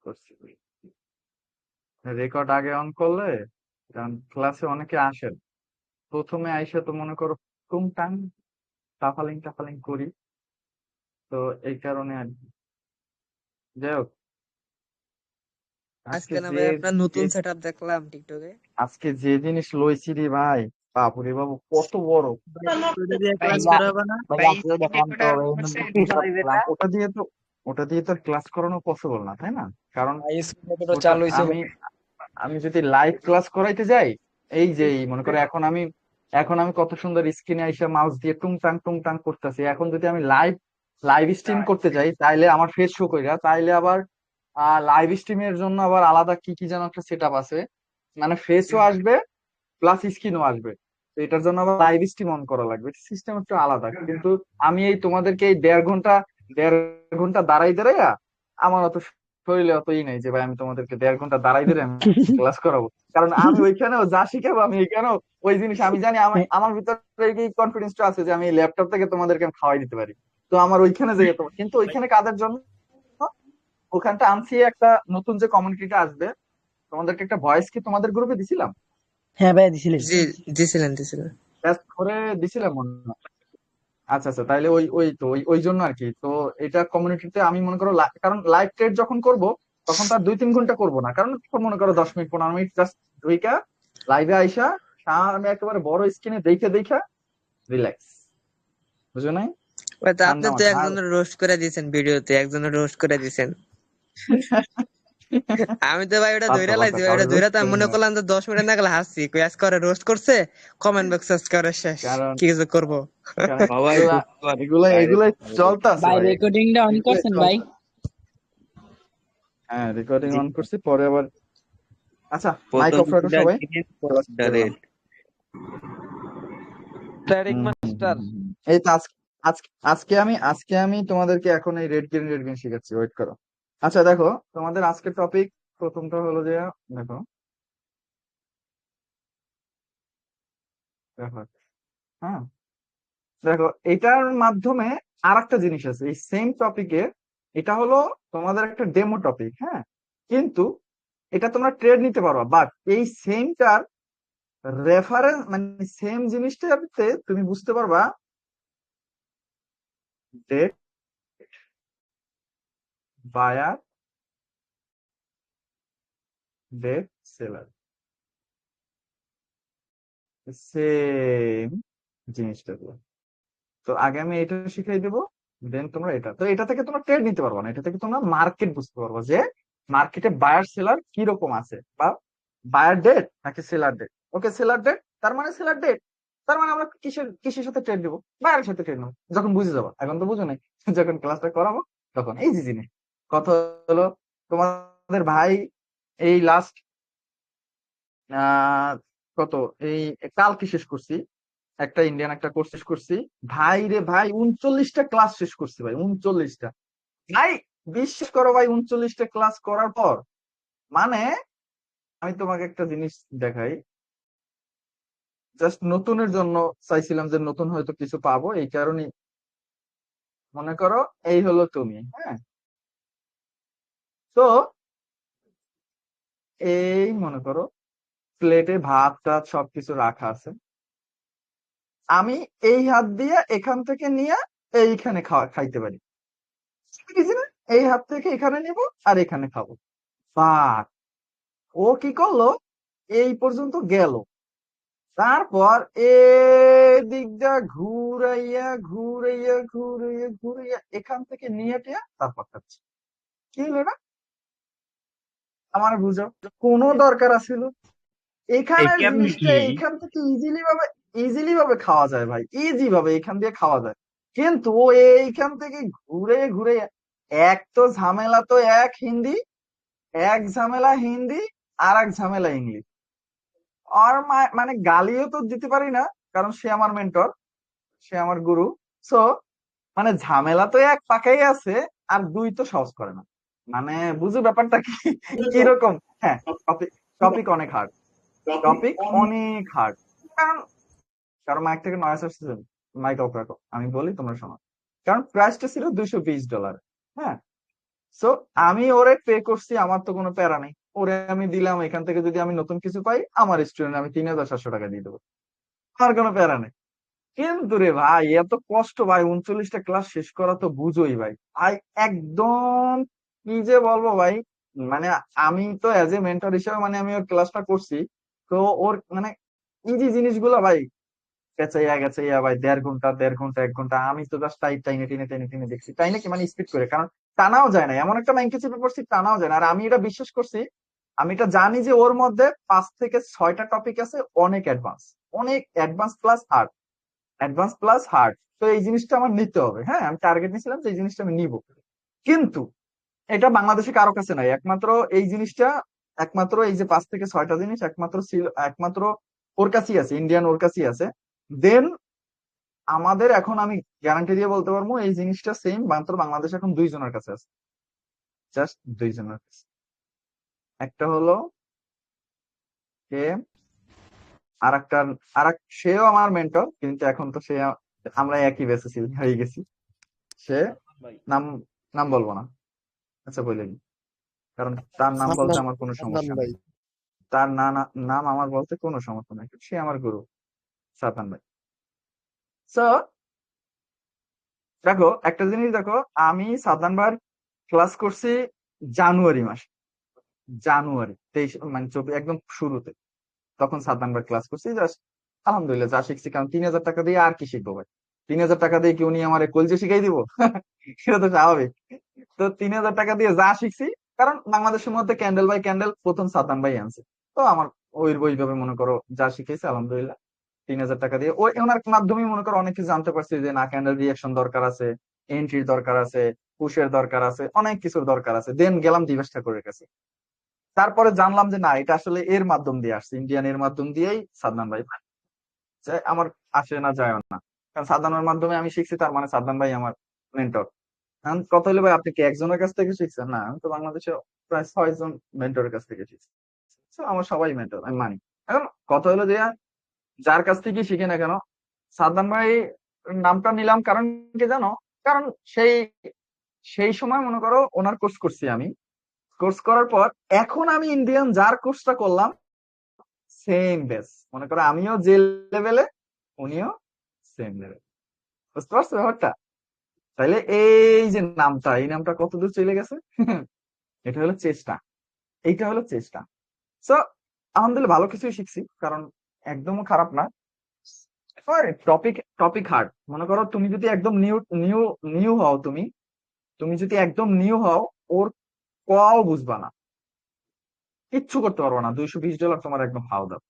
করছি। রেকর্ড আগে অন করলে, কারণ ক্লাসে অনেকে আসেন, প্রথমে আইসা তো মনে করো টুংটাং টাফালিং টাফালিং করি। তো এই কারণে আর কি। যাই হোক, আজকে আজকে না যে ভাই আপনার নতুন যে- সেটআপ দেখলাম টিকটকে। আজকে যে জিনিস লইছি রে ভাই, বাপুরে বাবু কত বড়! ভাই ওইটা দিয়ে ভাই ক্লাস ভাই, করা হবে না? ভাই ভাই আসলে দেখলাম তো রেকর্ডার এই করছেন নতুন ভালো হইবে এটা। ওটা দিয়ে তো ক্লাস করানো পসিবল না, তাই না? কারণ ভাই স্কুলে তো ওটা চালু হইছে আমি ভাই। আমি যদি লাইভ ক্লাস করাইতে যাই, এই যে মনে করো এখন আমি কত সুন্দর স্ক্রিনে আইসা মাউস দিয়ে টুংটাং করতেছি, এখন যদি আমি লাইভ লাইভ স্ট্রিম করতে যাই তাইলে আমার ফেস শো কইরা, তাইলে আবার লাইভ স্ট্রিমের জন্য আবার আলাদা কি কি যেন একটা সেট আপ আছে, মানে ফেসও আসবে প্লাস স্ক্রিনও আসবে। তো এটার জন্য আবার লাইভ স্ট্রিম অন করা লাগবে, সিস্টেম একটু আলাদা। কিন্তু আমি এই তোমাদেরকে এই দেড় ঘন্টা দাঁড়াই দাঁড়াইয়া, আমার অত শরীরে অত ই নাই যে ভাই আমি তোমাদেরকে 1.5 ঘন্টা দাঁড়াই দাঁড়াই আমি ক্লাস করাবো। কারণ আমি ওইখানেও যা শিখাবো আমি এখানেও ওই জিনিস আমি জানি, আমার আমার ভিতরে এই কনফিডেন্সটা আছে যে আমি ল্যাপটপ থেকে তোমাদেরকে আমি খাওয়াই দিতে পারি। তো আমার ওইখানে যাই তো, কিন্তু ওইখানে কাদের জন্য? ওখানটা আনছি একটা নতুন যে কমিউনিটিটা আসবে, তোমাদেরকে একটা ভয়েস কি তোমাদের গ্রুপে দিছিলাম? হ্যাঁ ভাই দিছিলেন। জি, দিছিলেন। টেস্ট করে দিছিলাম মনে হয়। আচ্ছা আচ্ছা, তাইলে ওই ওই তো ওই ওই জন্য আর কি। তো এটা কমিউনিটিতে আমি মনে করো কারণ লাইভ ট্রেড যখন করব, তখন তার 2-3 ঘন্টা করব না, কারণ তখন মনে করো 10 মিনিট 15 মিনিট জাস্ট ঢুইকা লাইভে আইসা আমি একেবারে বড় স্ক্রিনে দেখে দেখে রিল্যাক্স, বুঝো নাই? ভাই তো আপনি ঠান্ডা তো মাথা আর একজনের রোস্ট করে দিয়েছেন, ভিডিওতে একজনের রোস্ট করে দিয়েছেন। আমি তো ভাই ওটা বাসা ধইরা বাসা লাইছি ভাই, কারো ওটা ধইরা রোস্ট তো আমি করি মনে না। করলাম যে 10 মিনিট না গেলে হাসছি, কই আজকে ওরা রোস্ট করছে, কমেন্ট বক্স আজকে ওরা শেষ, কারণ কি কিছু করবো। কারণ সবাই এগুলা বুঝতে পারে এগুলা বাইরে এগুলাই বাইরে। চলতেছে ভাই ভাই, রেকর্ডিংটা অন এগুলাই করছেন ভাই? চলতেছে। হ্যাঁ, রেকর্ডিং জি, অন করছি, পরে আবার আচ্ছা মাইক প্রথম অফ রাখো দুটা সবাই, জিনিস ক্লাস করলাম। ট্রেডিং হুম হুম মাস্টার। হুম হুম হুম। এই তো আজকে আমি তোমাদেরকে এখন এই রেড গেম শিখাচ্ছি, ওয়েট করো। আচ্ছা দেখো, তোমাদের আজকের টপিক প্রথমটা হলো যে, দেখো দেখো, হ্যাঁ, দেখো এটার মাধ্যমে আর একটা জিনিস আছে এই সেম টপিকে। এটা হলো তোমাদের একটা ডেমো টপিক, হ্যাঁ, কিন্তু এটা তোমরা ট্রেড নিতে পারবা, বাট এই সেমটার রেফারেন্স মানে সেম জিনিসটাতে তুমি বুঝতে পারবা that buyer that seller, same জিনিসটা। তো আগে আমি এটা শিখাই দেবো, দেন তোমরা এটা, তো এটা থেকে তোমরা ট্রেড নিতে পারবে না, এটা থেকে তোমরা মার্কেট বুঝতে পারবো যে মার্কেটে বায়ার সেলার কি রকম আছে, বা বায়ার ডেট নাকি সেলার ডেট। ওকে, সেলার ডেট তার মানে সেলার ডেট, তার মানে আমরা কিসের কিসের সাথে ট্রেড দেবো? বায়ারের সাথে ট্রেড নেবো, যখন বুঝে যাবো। এখন তো বুঝো নাই, যখন ক্লাসটা করাবো তখন এই যে জিনিস কথা হলো। তোমাদের ভাই এই লাস্ট আহ কত, এই কালকে শেষ করছি একটা ইন্ডিয়ান একটা কোর্স শেষ করছি। ভাই রে ভাই, 39টা ক্লাস শেষ করছি ভাই, 39টা। ভাই বিশ্বাস করো ভাই, 39টা ক্লাস করার পর মানে আমি তোমাকে একটা জিনিস দেখাই, জাস্ট নতুনের জন্য চাইছিলাম যে নতুন হয়তো কিছু পাবো, এই কারণে। মনে করো এই হলো তুমি, হ্যাঁ, তো এই মনে করো প্লেটে ভাত টাত সবকিছু রাখা আছে, আমি এই হাত দিয়ে এখান থেকে নিয়ে এইখানে খাইতে পারি, কিছু না, এই হাত থেকে এখানে নিব আর এখানে খাবো। বাট ও কি করলো, এই পর্যন্ত গেল, তারপর দিকটা ঘুরাইয়া এখান থেকে নিয়ে টিয়া তারপর খাচ্ছে। কি হলো না? আমার বুঝো কোনো দরকার আছিল? এই এখানের কেমনি জিনিসটা কি এইখান থেকে ইজিলি ভাবে খাওয়া যায় ভাই, ইজি ভাবে এখান দিয়ে খাওয়া যায়। কিন্তু ও এইখান থেকে ঘুরে ঘুরে, এক তো ঝামেলা তো এক ঝামেলা হিন্দি, আর এক ঝামেলা ইংলিশ। আর মানে গালিও তো দিতে পারি না, কারণ সে আমার মেন্টর, সে আমার গুরু। সো মানে ঝামেলা তো এক পাকাই আছে, আর দুই তো সহজ করে না। মানে বুঝো ব্যাপারটা কি কিরকম? হ্যাঁ, টপিক টপিক অনেক হার্ড, টপিক অনেক হার্ড। কারণ কারণ মাইক থেকে নয়েস আসছে, মাইক অফ রাখো, আমি বলি তোমরা শোনো। কারণ প্রাইসটা ছিল $220, হ্যাঁ, সো আমি ওরে পে করছি, আমার তো কোনো প্যারা নেই, ওরে আমি দিলাম, এখান থেকে যদি আমি নতুন কিছু পাই আমার স্টুডেন্ট আমি 3,700 টাকা দিয়ে দেবো, আমার কোনো প্যারা নেই। কিন্তু রে ভাই এত কষ্ট ভাই, 39টা ক্লাস শেষ করা তো বুঝোই ভাই ভাই, একদম কি যে বলবো ভাই, মানে আমি তো অ্যাজ এ মেন্টর হিসেবে মানে আমি ওর ক্লাসটা করছি, তো ওর মানে ইজি জিনিসগুলো ভাই পেঁচাইয়া গেছাইয়া ভাই 1.5 ঘন্টা 1.5 ঘন্টা 1 ঘন্টা, আমি তো জাস্ট টাইনে টেনে টেনে টেনে দেখছি, তাই নাকি মানে স্পিড করে, কারণ টানাও যায় না, এমন একটা ব্যাংকে চেপে পড়ছি টানাও যায় না। আর আমি এটা বিশ্বাস করছি, আমি এটা জানি যে ওর মধ্যে 5 থেকে 6টা টপিক আছে অনেক অ্যাডভান্স, অনেক advance plus hard, advance plus hard. তো এই জিনিসটা আমার নিতে হবে, হ্যাঁ আমি টার্গেট নিয়েছিলাম যে এই জিনিসটা আমি নিব, কিন্তু এটা বাংলাদেশে কারো কাছে নাই, একমাত্র এই জিনিসটা, একমাত্র এই যে 5 থেকে 6টা জিনিস একমাত্র ছিল, একমাত্র ওর কাছেই আছে, ইন্ডিয়ান ওর কাছেই আছে। দেন আমাদের এখন আমি গ্যারান্টি দিয়ে বলতে পারবো এই জিনিসটা সেম মাত্র বাংলাদেশ এখন 2 জনের কাছে আছে, জাস্ট 2 জনের কাছে। একটা হলো কে, আর একটা, সেও আমার মেন্টর, কিন্তু এখন তো সে আমরা একই বেঁচে হয়ে গেছি। সে নাম নাম বলবো না, আচ্ছা বলে দিই, কারণ তার নাম বলতে হান্নান, আমার কোনো হান্নান সমস্যা নেই, ভাই। তার নাম আমার বলতে কোনো সমস্যা নেই, সে আমার গুরু, সাতান ভাই। সো দেখো একটা জিনিস দেখো, আমি সাতান ভাইয়ের ক্লাস করছি জানুয়ারি মাসে, জানুয়ারি 23 মানে 24 একদম শুরুতে, তখন সাতান ভাই ক্লাস করছি, জাস্ট আলহামদুলিল্লাহ যা শিখছি, কারণ 3,000 টাকা দিয়ে আর কি শিখবো ভাই, 3,000 টাকা দিয়ে কি উনি আমার কলজে শিখাই দিব? সেটা তো স্বাভাবিক। তো 3,000 টাকা দিয়ে যা শিখছি, কারণ বাংলাদেশের মধ্যে ক্যান্ডেল বাই ক্যান্ডেল প্রথম সাতান ভাই আনছে, তো আমার ওইভাবে মনে করো যা শিখেছি আলহামদুলিল্লাহ 3,000 টাকা দিয়ে ওই ওনার মাধ্যমে মনে করো অনেক কিছু জানতে পারছি, যে না ক্যান্ডেল রিয়াকশন দরকার আছে, এন্ট্রির দরকার আছে, পুশের দরকার আছে, অনেক কিছুর দরকার আছে। দেন গেলাম দিবেশ ঠাকুরের কাছে, তারপরে জানলাম যে না এটা আসলে এর মাধ্যম দিয়ে আসছে, ইন্ডিয়ান এর মাধ্যম দিয়েই সাদনান ভাই আমার আসে না যায় না, কারণ সাদনানের মাধ্যমে আমি শিখছি, তার মানে সাদনান ভাই আমার মেন্টর। এখন কথা হলো ভাই আপনি কি একজনের কাছ থেকে শিখছেন? না, আমি তো বাংলাদেশে প্রায় 6 জন মেন্টরের কাছ থেকে শিখছি। So, আমার সবাই মেন্টর আমি মানি। এখন কথা হলো যে যার কাছ থেকে শিখে না কেন, সাদ্দাম ভাই নামটা নিলাম কারণ কি জানো, কারণ সেই সেই সময় মনে করো ওনার কোর্স করছি আমি, কোর্স করার পর এখন আমি ইন্ডিয়ান যার কোর্সটা করলাম সেম বেস, মনে করো আমিও যে লেভেলে উনিও সেম লেভেল, বুঝতে পারছো ব্যাপারটা? তাইলে এই যে নামটা, এই নামটা কত দূর চলে গেছে। এটা হলো চেষ্টা, এইটা হলো চেষ্টা। সো আলহামদুলিল্লাহ ভালো কিছুই শিখছি, কারণ একদমও খারাপ না। টপিক টপিক হার্ড, মনে করো তুমি যদি একদম নিউ নিউ নিউ হও, তুমি তুমি যদি একদম নিউ হও, ওর কও বুঝবা না, কিচ্ছু করতে পারবো না, $220 তোমার একদম খাওয়া দাও।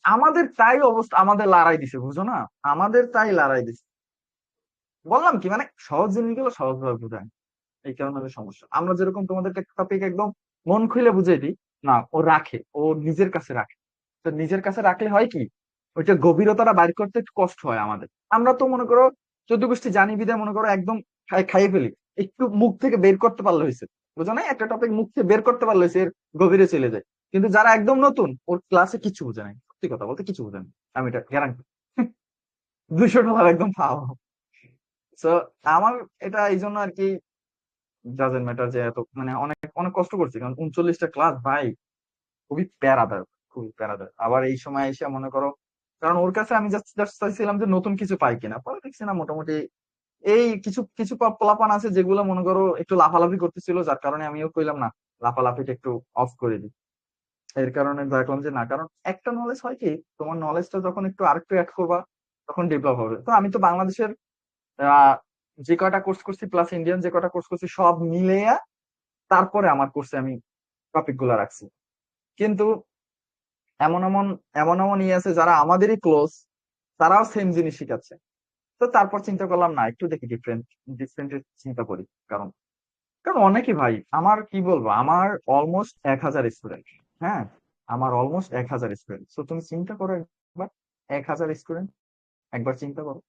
আমাদের তাই অবস্থা, আমাদের লড়াই দিছে বুঝো না, আমাদের তাই লড়াই দিছে। বললাম কি মানে সহজ জিনিসগুলো সহজ ভাবে বোঝায়, এই কারণে হলো সমস্যা। আমরা যেরকম তোমাদেরকে টপিক একদম মন খুলে বুঝাই দিই, না ও রাখে, ও নিজের কাছে রাখে। তো নিজের কাছে রাখলে হয় কি, ওইটা গভীরতাটা বাইর করতে একটু কষ্ট হয় আমাদের। আমরা তো মনে করো 14 গোষ্ঠী জানি বিদায় মনে করো একদম খাইয়ে ফেলি, একটু মুখ থেকে বের করতে পারলে হয়েছে, বুঝো না, একটা টপিক মুখ থেকে বের করতে পারলে হয়েছে, এর গভীরে চলে যায়। কিন্তু যারা একদম নতুন, ওর ক্লাসে কিছু বোঝে নাই, সত্যি কথা বলতে কিছু বোঝে নাই, আমি এটা গ্যারান্টি। $200 একদম পাও। তো আমার এটা এই জন্য আর কি ডাজেন্ট ম্যাটার যে এত মানে অনেক অনেক কষ্ট করছি, কারণ 39টা ক্লাস ভাই খুবই প্যারাদায়ক, খুবই প্যারাদায়ক। আবার এই সময় এসে মনে করো, কারণ ওর কাছে আমি জাস্ট চাইছিলাম যে নতুন কিছু পাই কিনা, পরে দেখছি না মোটামুটি এই কিছু কিছু পোলাপান আছে যেগুলো মনে করো একটু লাফালাফি করতেছিল, যার কারণে আমিও কইলাম না লাফালাফিটা একটু অফ করে দিই। এর কারণে দেখলাম যে না, কারণ একটা নলেজ হয় কি, তোমার নলেজটা যখন একটু আরেকটু অ্যাড করবা তখন ডেভেলপ হবে। তো আমি তো বাংলাদেশের আহ যে কয়টা কোর্স করছি প্লাস ইন্ডিয়ান যে কয়টা কোর্স করছি সব মিলে তারপরে আমার কোর্সে আমি টপিক গুলা রাখছি। কিন্তু এমন এমন এমন এমন ইয়ে আছে যারা আমাদেরই ক্লোজ, তারাও সেম জিনিস শিখাচ্ছে। তো তারপর চিন্তা করলাম না একটু দেখি ডিফারেন্ট ডিফারেন্ট চিন্তা করি, কারণ কারণ অনেকই ভাই, আমার কি বলবো, আমার অলমোস্ট 1,000 স্টুডেন্ট। হ্যাঁ, আমার অলমোস্ট 1,000 স্টুডেন্ট। তো তুমি চিন্তা করো একবার, 1,000 স্টুডেন্ট, একবার চিন্তা করো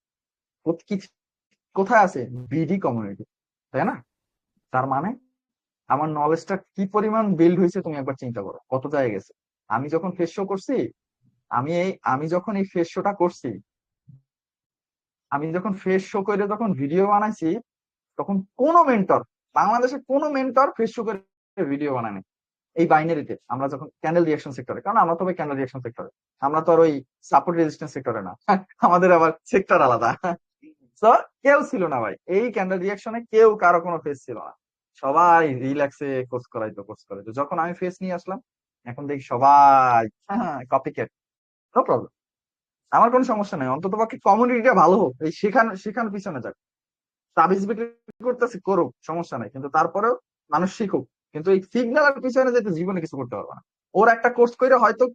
কোথায় আছে, বিডি কমিউনিটি, তাই না? তার মানে আমার নলেজটা কি পরিমাণ বিল্ড হয়েছে তুমি একবার চিন্তা করো, কত জায়গায় গেছে। আমি যখন ফেস শো করছি, আমি যখন এই ফেস শোটা করছি, আমি যখন ফেস শো করে যখন ভিডিও বানাইছি, তখন কোনো মেন্টর বাংলাদেশে কোনো মেন্টর ফেস টু করে ভিডিও বানায়নি এই বাইনারিতে। আমরা যখন ক্যান্ডেল রিয়াকশন সেক্টরে, কারণ আমরা তো ভাই ক্যান্ডেল রিয়াকশন সেক্টরে, আমরা তো আর ওই সাপোর্ট রেজিস্ট্যান্স সেক্টরে না। আমাদের আবার সেক্টর আলাদা। তো কেউ ছিল না ভাই এই ক্যান্ডেল রিয়াকশনে, কেউ কারো কোনো ফেস ছিল না। সবাই রিল্যাক্সে কোর্স করাইতো। যখন আমি ফেস নিয়ে আসলাম, এখন দেখি সবাই কপি ক্যাট। নো প্রবলেম, আমার কোনো সমস্যা নাই, অন্তত পক্ষে কমিউনিটিটা ভালো হোক, এই শেখানোর পিছনে যাক। তাবিজ বিক্রি করতেছে করুক, সমস্যা নাই, কিন্তু তারপরেও মানুষ শিখুক। কিন্তু এই সিগন্যালের পিছনে যেতে জীবনে কিছু করতে পারবে না। ওর একটা কোর্স করে হয়তো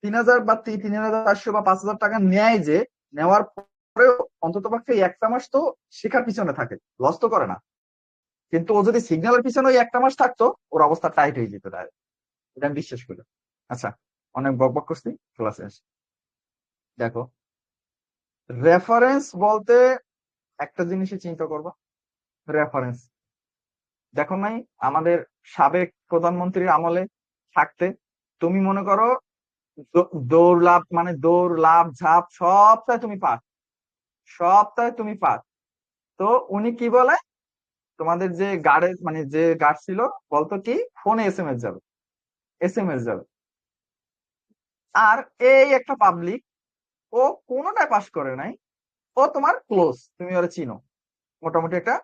3,000 বা 3,400 বা 5,000 টাকা নেয়, যে নেওয়ার পরেও অন্তত পক্ষে এই একটা মাস তো শেখার পিছনে থাকে, লস তো করে না। কিন্তু ও যদি সিগন্যালের পিছনে ওই একটা মাস থাকতো, ওর অবস্থা টাইট হয়ে যেত ডাইরেক্ট। এটা আমি বিশ্বাস করি। আচ্ছা, অনেক বকবক করছি, ক্লাসে আসি। দেখো, রেফারেন্স বলতে একটা জিনিসই চিন্তা করবা, রেফারেন্স। দেখো নাই, আমাদের সাবেক প্রধানমন্ত্রীর আমলে থাকতে তুমি মনে করো দৌড় লাভ, মানে দৌড় লাভ ঝাঁপ সবটাই তুমি পাস। তো উনি কি বলে, তোমাদের যে গার্ডের মানে যে গার্ড ছিল, বলতো কি ফোনে এস এম এস যাবে। আর এই একটা পাবলিক, ও কোনোটাই পাস করে নাই, ও তোমার ক্লোজ, তুমি ওরে চিনো, মোটামুটি একটা,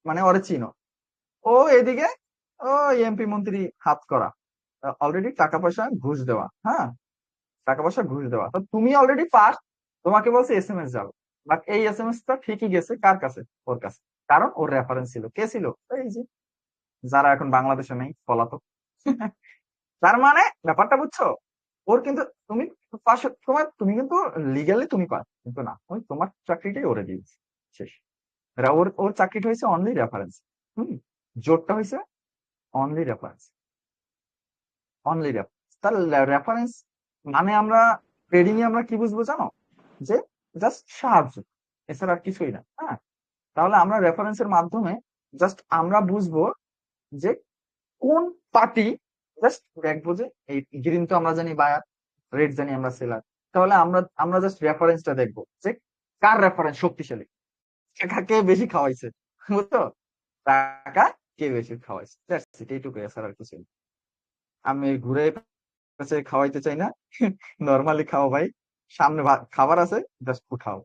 মানে ওরে চিনো। ও এদিকে ও এমপি মন্ত্রী হাত করা, অলরেডি টাকা পয়সা ঘুষ দেওয়া, হ্যাঁ, টাকা পয়সা ঘুষ দেওয়া। তো তুমি অলরেডি পাস, তোমাকে বলছে এস যাবে। বাট এই এস টা ঠিকই গেছে কার কাছে? ওর কাছে। কারণ ওর রেফারেন্স ছিল, কে ছিল? এই যে যারা এখন বাংলাদেশে নেই, পলাতক। তার মানে ব্যাপারটা বুঝছো? ওর কিন্তু তুমি পাশে তুমি কিন্তু লিগালি তুমি পাস, কিন্তু না, ওই তোমার চাকরিটাই ওরে দিয়েছে, শেষ। ওর চাকরিটা হয়েছে অনলি রেফারেন্স। হম, জোরটা হয়েছে অনলি রেফারেন্স, অনলি রেফারেন্স। তার রেফারেন্স মানে আমরা ট্রেডিং এ আমরা কি বুঝবো জানো? যে জাস্ট সাহায্য, এছাড়া আর কিছুই না। হ্যাঁ, তাহলে আমরা রেফারেন্সের মাধ্যমে জাস্ট আমরা বুঝবো যে কোন পার্টি, জাস্ট দেখবো যে এই গ্রিন তো আমরা জানি বায়ার, রেড জানি আমরা সেলার। তাহলে আমরা আমরা জাস্ট রেফারেন্সটা দেখবো যে কার রেফারেন্স শক্তিশালী, টাকা কে বেশি খাওয়াইছে, বুঝছো? টাকা কে বেশি খাওয়াইছে, এইটুকু, এছাড়া আর কিছু না। আমি ঘুরে কাছে খাওয়াইতে চাই না। নর্মালি খাও ভাই, সামনে খাবার আছে, জাস্ট উঠাও,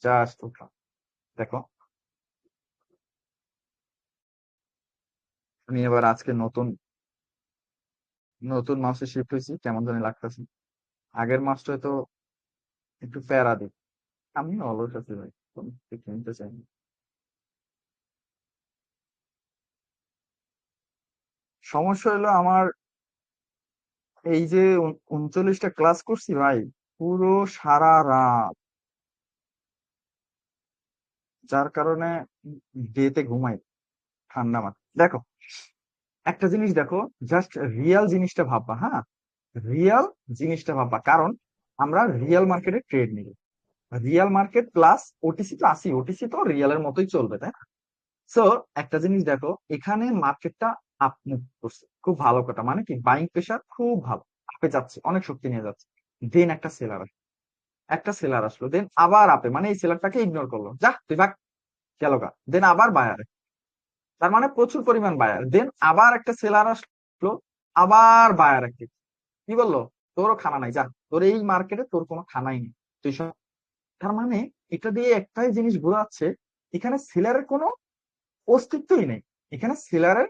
জাস্ট উঠাও। দেখো, আমি এবার আজকে নতুন নতুন মাউসে শিফট হয়েছি, কেমন জানি লাগতেছে। আগের মাসটা তো একটু প্যারা দিই। আমি অলস আছি ভাই, কোনো কিছু কিনতে চাই না। সমস্যা হলো আমার, এই যে 39টা ক্লাস করছি ভাই, পুরো সারা রাত, যার কারণে ডেতে ঘুমাই ঠান্ডা মাথা। দেখো, একটা জিনিস দেখো, জাস্ট রিয়েল জিনিসটা ভাববা, হ্যাঁ, রিয়েল জিনিসটা ভাববা। কারণ আমরা রিয়েল মার্কেটে ট্রেড নিই, রিয়েল মার্কেট প্লাস ওটিসি তো আসি, ওটিসি তো রিয়েলের মতোই চলবে, তাই না? সো একটা জিনিস দেখো, এখানে মার্কেটটা আপ মুভ করছে, খুব ভালো কথা, মানে কি বাইং প্রেশার খুব ভালো, আপে যাচ্ছে, অনেক শক্তি নিয়ে যাচ্ছে। দেন একটা সেলার আসলো, দেন আবার আপে, মানে এই সেলারটাকে ইগনোর করলো, যা তুই ভাগ, গেল গা। দেন আবার বায়ার, তার মানে প্রচুর পরিমাণ বায়ার। দেন আবার একটা সেলার আসলো, আবার বায়ার একটি, কি বললো, তোরও খানা নাই, যা, তোর এই মার্কেটে তোর কোনো খানাই নেই, তুই সব। তার মানে এটা দিয়ে একটাই জিনিস বোঝাচ্ছে, এখানে সেলারের কোনো অস্তিত্বই নেই, এখানে সেলারের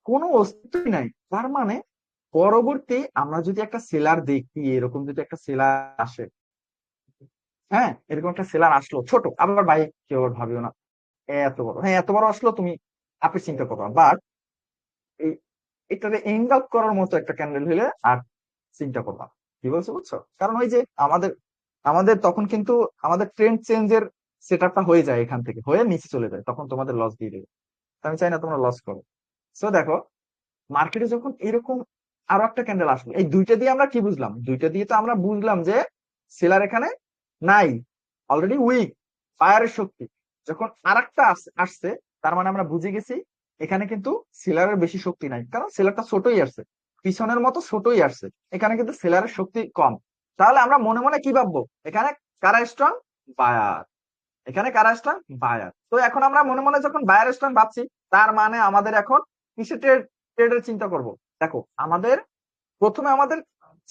কোনো অস্তিত্বই নাই। তার মানে পরবর্তী আমরা যদি একটা সেলার দেখি, এরকম যদি একটা সেলার আসে, হ্যাঁ, এরকম একটা সেলার আসলো ছোট, আবার ভাই কেউ আবার ভাবিও না এত বড়, হ্যাঁ এত বড় আসলো, তুমি আপনি চিন্তা করবা। বাট এই এটাতে এন্ড আপ করার মতো একটা ক্যান্ডেল হলে আর চিন্তা করবা। কি বলছো, বুঝছো? কারণ ওই যে আমাদের আমাদের তখন কিন্তু আমাদের ট্রেন্ড চেঞ্জের সেট আপটা হয়ে যায়, এখান থেকে হয়ে নিচে চলে যায়, তখন তোমাদের লস দিয়ে দেবে। তো আমি চাই না তোমরা লস করো। সো দেখো, মার্কেটে যখন এরকম আরো একটা ক্যান্ডেল আসলো, এই দুইটা দিয়ে আমরা কি বুঝলাম? দুইটা দিয়ে তো আমরা বুঝলাম যে সেলার এখানে নাই, অলরেডি উইক, বায়ারের শক্তি। যখন আরেকটা আসছে, তার মানে আমরা বুঝে গেছি এখানে কিন্তু সেলারের বেশি শক্তি নাই, কারণ সেলারটা ছোটই আসছে, পিছনের মতো ছোটই আসছে, এখানে কিন্তু সেলারের শক্তি কম। তাহলে আমরা মনে মনে কি ভাববো? এখানে কারা স্ট্রং? বায়ার। এখানে কারা স্ট্রং? বায়ার। তো এখন আমরা মনে মনে যখন বায়ার স্ট্রং ভাবছি, তার মানে আমাদের এখন কিসে ট্রেডের চিন্তা করব? দেখো, প্রথমে আমাদের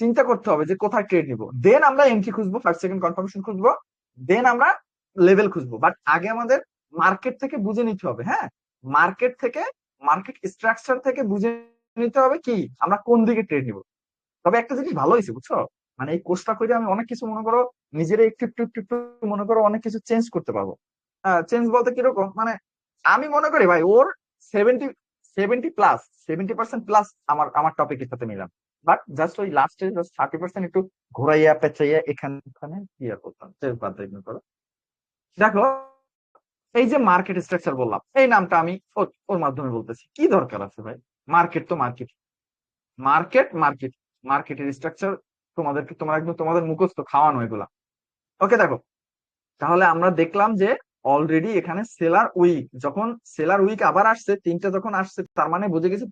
চিন্তা করতে হবে যে কোথায় ট্রেড নিব, দেন আমরা এন্ট্রি খুঁজবো, 5 সেকেন্ড কনফার্মেশন খুঁজবো, দেন আমরা লেভেল খুঁজবো। বাট আগে আমাদের মার্কেট থেকে বুঝে নিতে হবে, হ্যাঁ, মার্কেট থেকে, মার্কেট স্ট্রাকচার থেকে বুঝে নিতে হবে কি আমরা কোন দিকে ট্রেড নিব। তবে একটা জিনিস ভালো হয়েছে বুঝছো, মানে এই কোর্সটা করে আমি অনেক কিছু মনে করো নিজের একটু একটু একটু একটু মনে করো অনেক কিছু চেঞ্জ করতে পারবো। চেঞ্জ বলতে কিরকম, মানে আমি মনে করি ভাই ওর 70 70 প্লাস 70% প্লাস আমার আমার টপিকের সাথে মিলাম। বাট জাস্ট ওই লাস্টে জাস্ট 30% একটু ঘোরাইয়া পেঁচাইয়া এখানে ওখানে ক্লিয়ার করতাম, বাদ দিয়ে করো। দেখো, এই যে মার্কেট স্ট্রাকচার বললাম, এই নামটা আমি ওর মাধ্যমে বলতেছি, কি দরকার আছে ভাই? মার্কেট তো মার্কেট, মার্কেট মার্কেট মার্কেটের স্ট্রাকচার তোমাদেরকে, তোমার একদম তোমাদের মুখস্থ খাওয়ানো এগুলা। ওকে, দেখো, তাহলে আমরা দেখলাম যে অলরেডি এখানে সেলার উইক, যখন সেলার উইক আবার আসছে তিনটা যখন আসছে, তার মানে বুঝে গেছি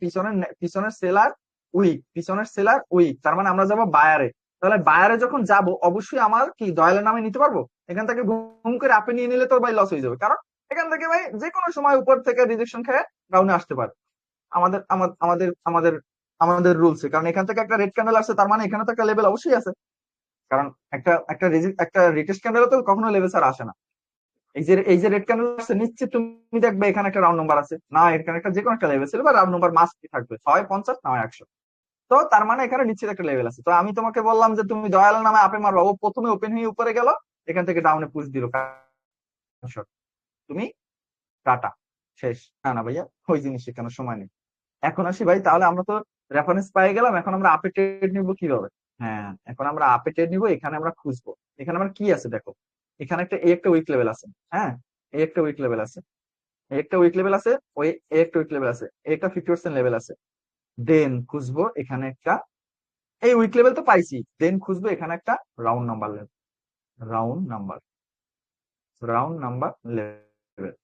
পিছনের সেলার উইক, পিছনের সেলার উইক, তার মানে আমরা যাবো বায়ারে। তাহলে বায়ারে যখন যাব অবশ্যই আমার কি দয়ালের নামে নিতে পারবো? এখান থেকে ঘুম করে আপে নিয়ে নিলে তোর ভাই লস হয়ে যাবে, কারণ এখান থেকে ভাই যে কোনো সময় উপর থেকে রিজেকশন খেয়ে ডাউনে আসতে পারে। আমাদের আমাদের আমাদের আমাদের রুলসে, কারণ এখান থেকে একটা রেড ক্যান্ডেল আসছে, তার মানে এখানে তো একটা লেভেল অবশ্যই আছে। কারণ একটা রিটেস্ট ক্যান্ডেল তো কখনো লেভেল ছাড়া আসে না। এই যে রেড ক্যান্ডেল আসছে, নিশ্চিত তুমি দেখবে এখানে একটা রাউন্ড নাম্বার আছে, না এখানে একটা যে কোনো একটা লেভেল ছিল বা রাউন্ড নাম্বার মাস্ট থাকবে, হয় 50 না হয় 100। তো তার মানে এখানে নিশ্চিত একটা লেভেল আছে। তো আমি তোমাকে বললাম যে তুমি দয়াল নামে আপে মারবা, ও প্রথমে ওপেন হয়ে উপরে গেল, এখান থেকে ডাউনে পুশ দিল, তুমি টাটা, শেষ। না না ভাইয়া, ওই জিনিস শেখানোর সময় নেই। এখন আসি ভাই, তাহলে আমরা তো রেফারেন্স পেয়ে গেলাম, এখন আমরা আপে ট্রেড নিবো কিভাবে? হ্যাঁ, এখন আমরা আপে ট্রেড নিবো, এখানে আমরা খুঁজবো এখানে আমার কি আছে। দেখো, এখানে একটা উইক লেভেল আছে, হ্যাঁ, এই একটা উইক লেভেল আছে, এই একটা উইক লেভেল আছে, ওই এই একটা উইক লেভেল আছে, এই একটা 50% লেভেল আছে। দেন খুঁজবো এখানে একটা, এই উইক লেভেল তো পাইছি, দেন খুঁজবো এখানে একটা round number level, round number round number level.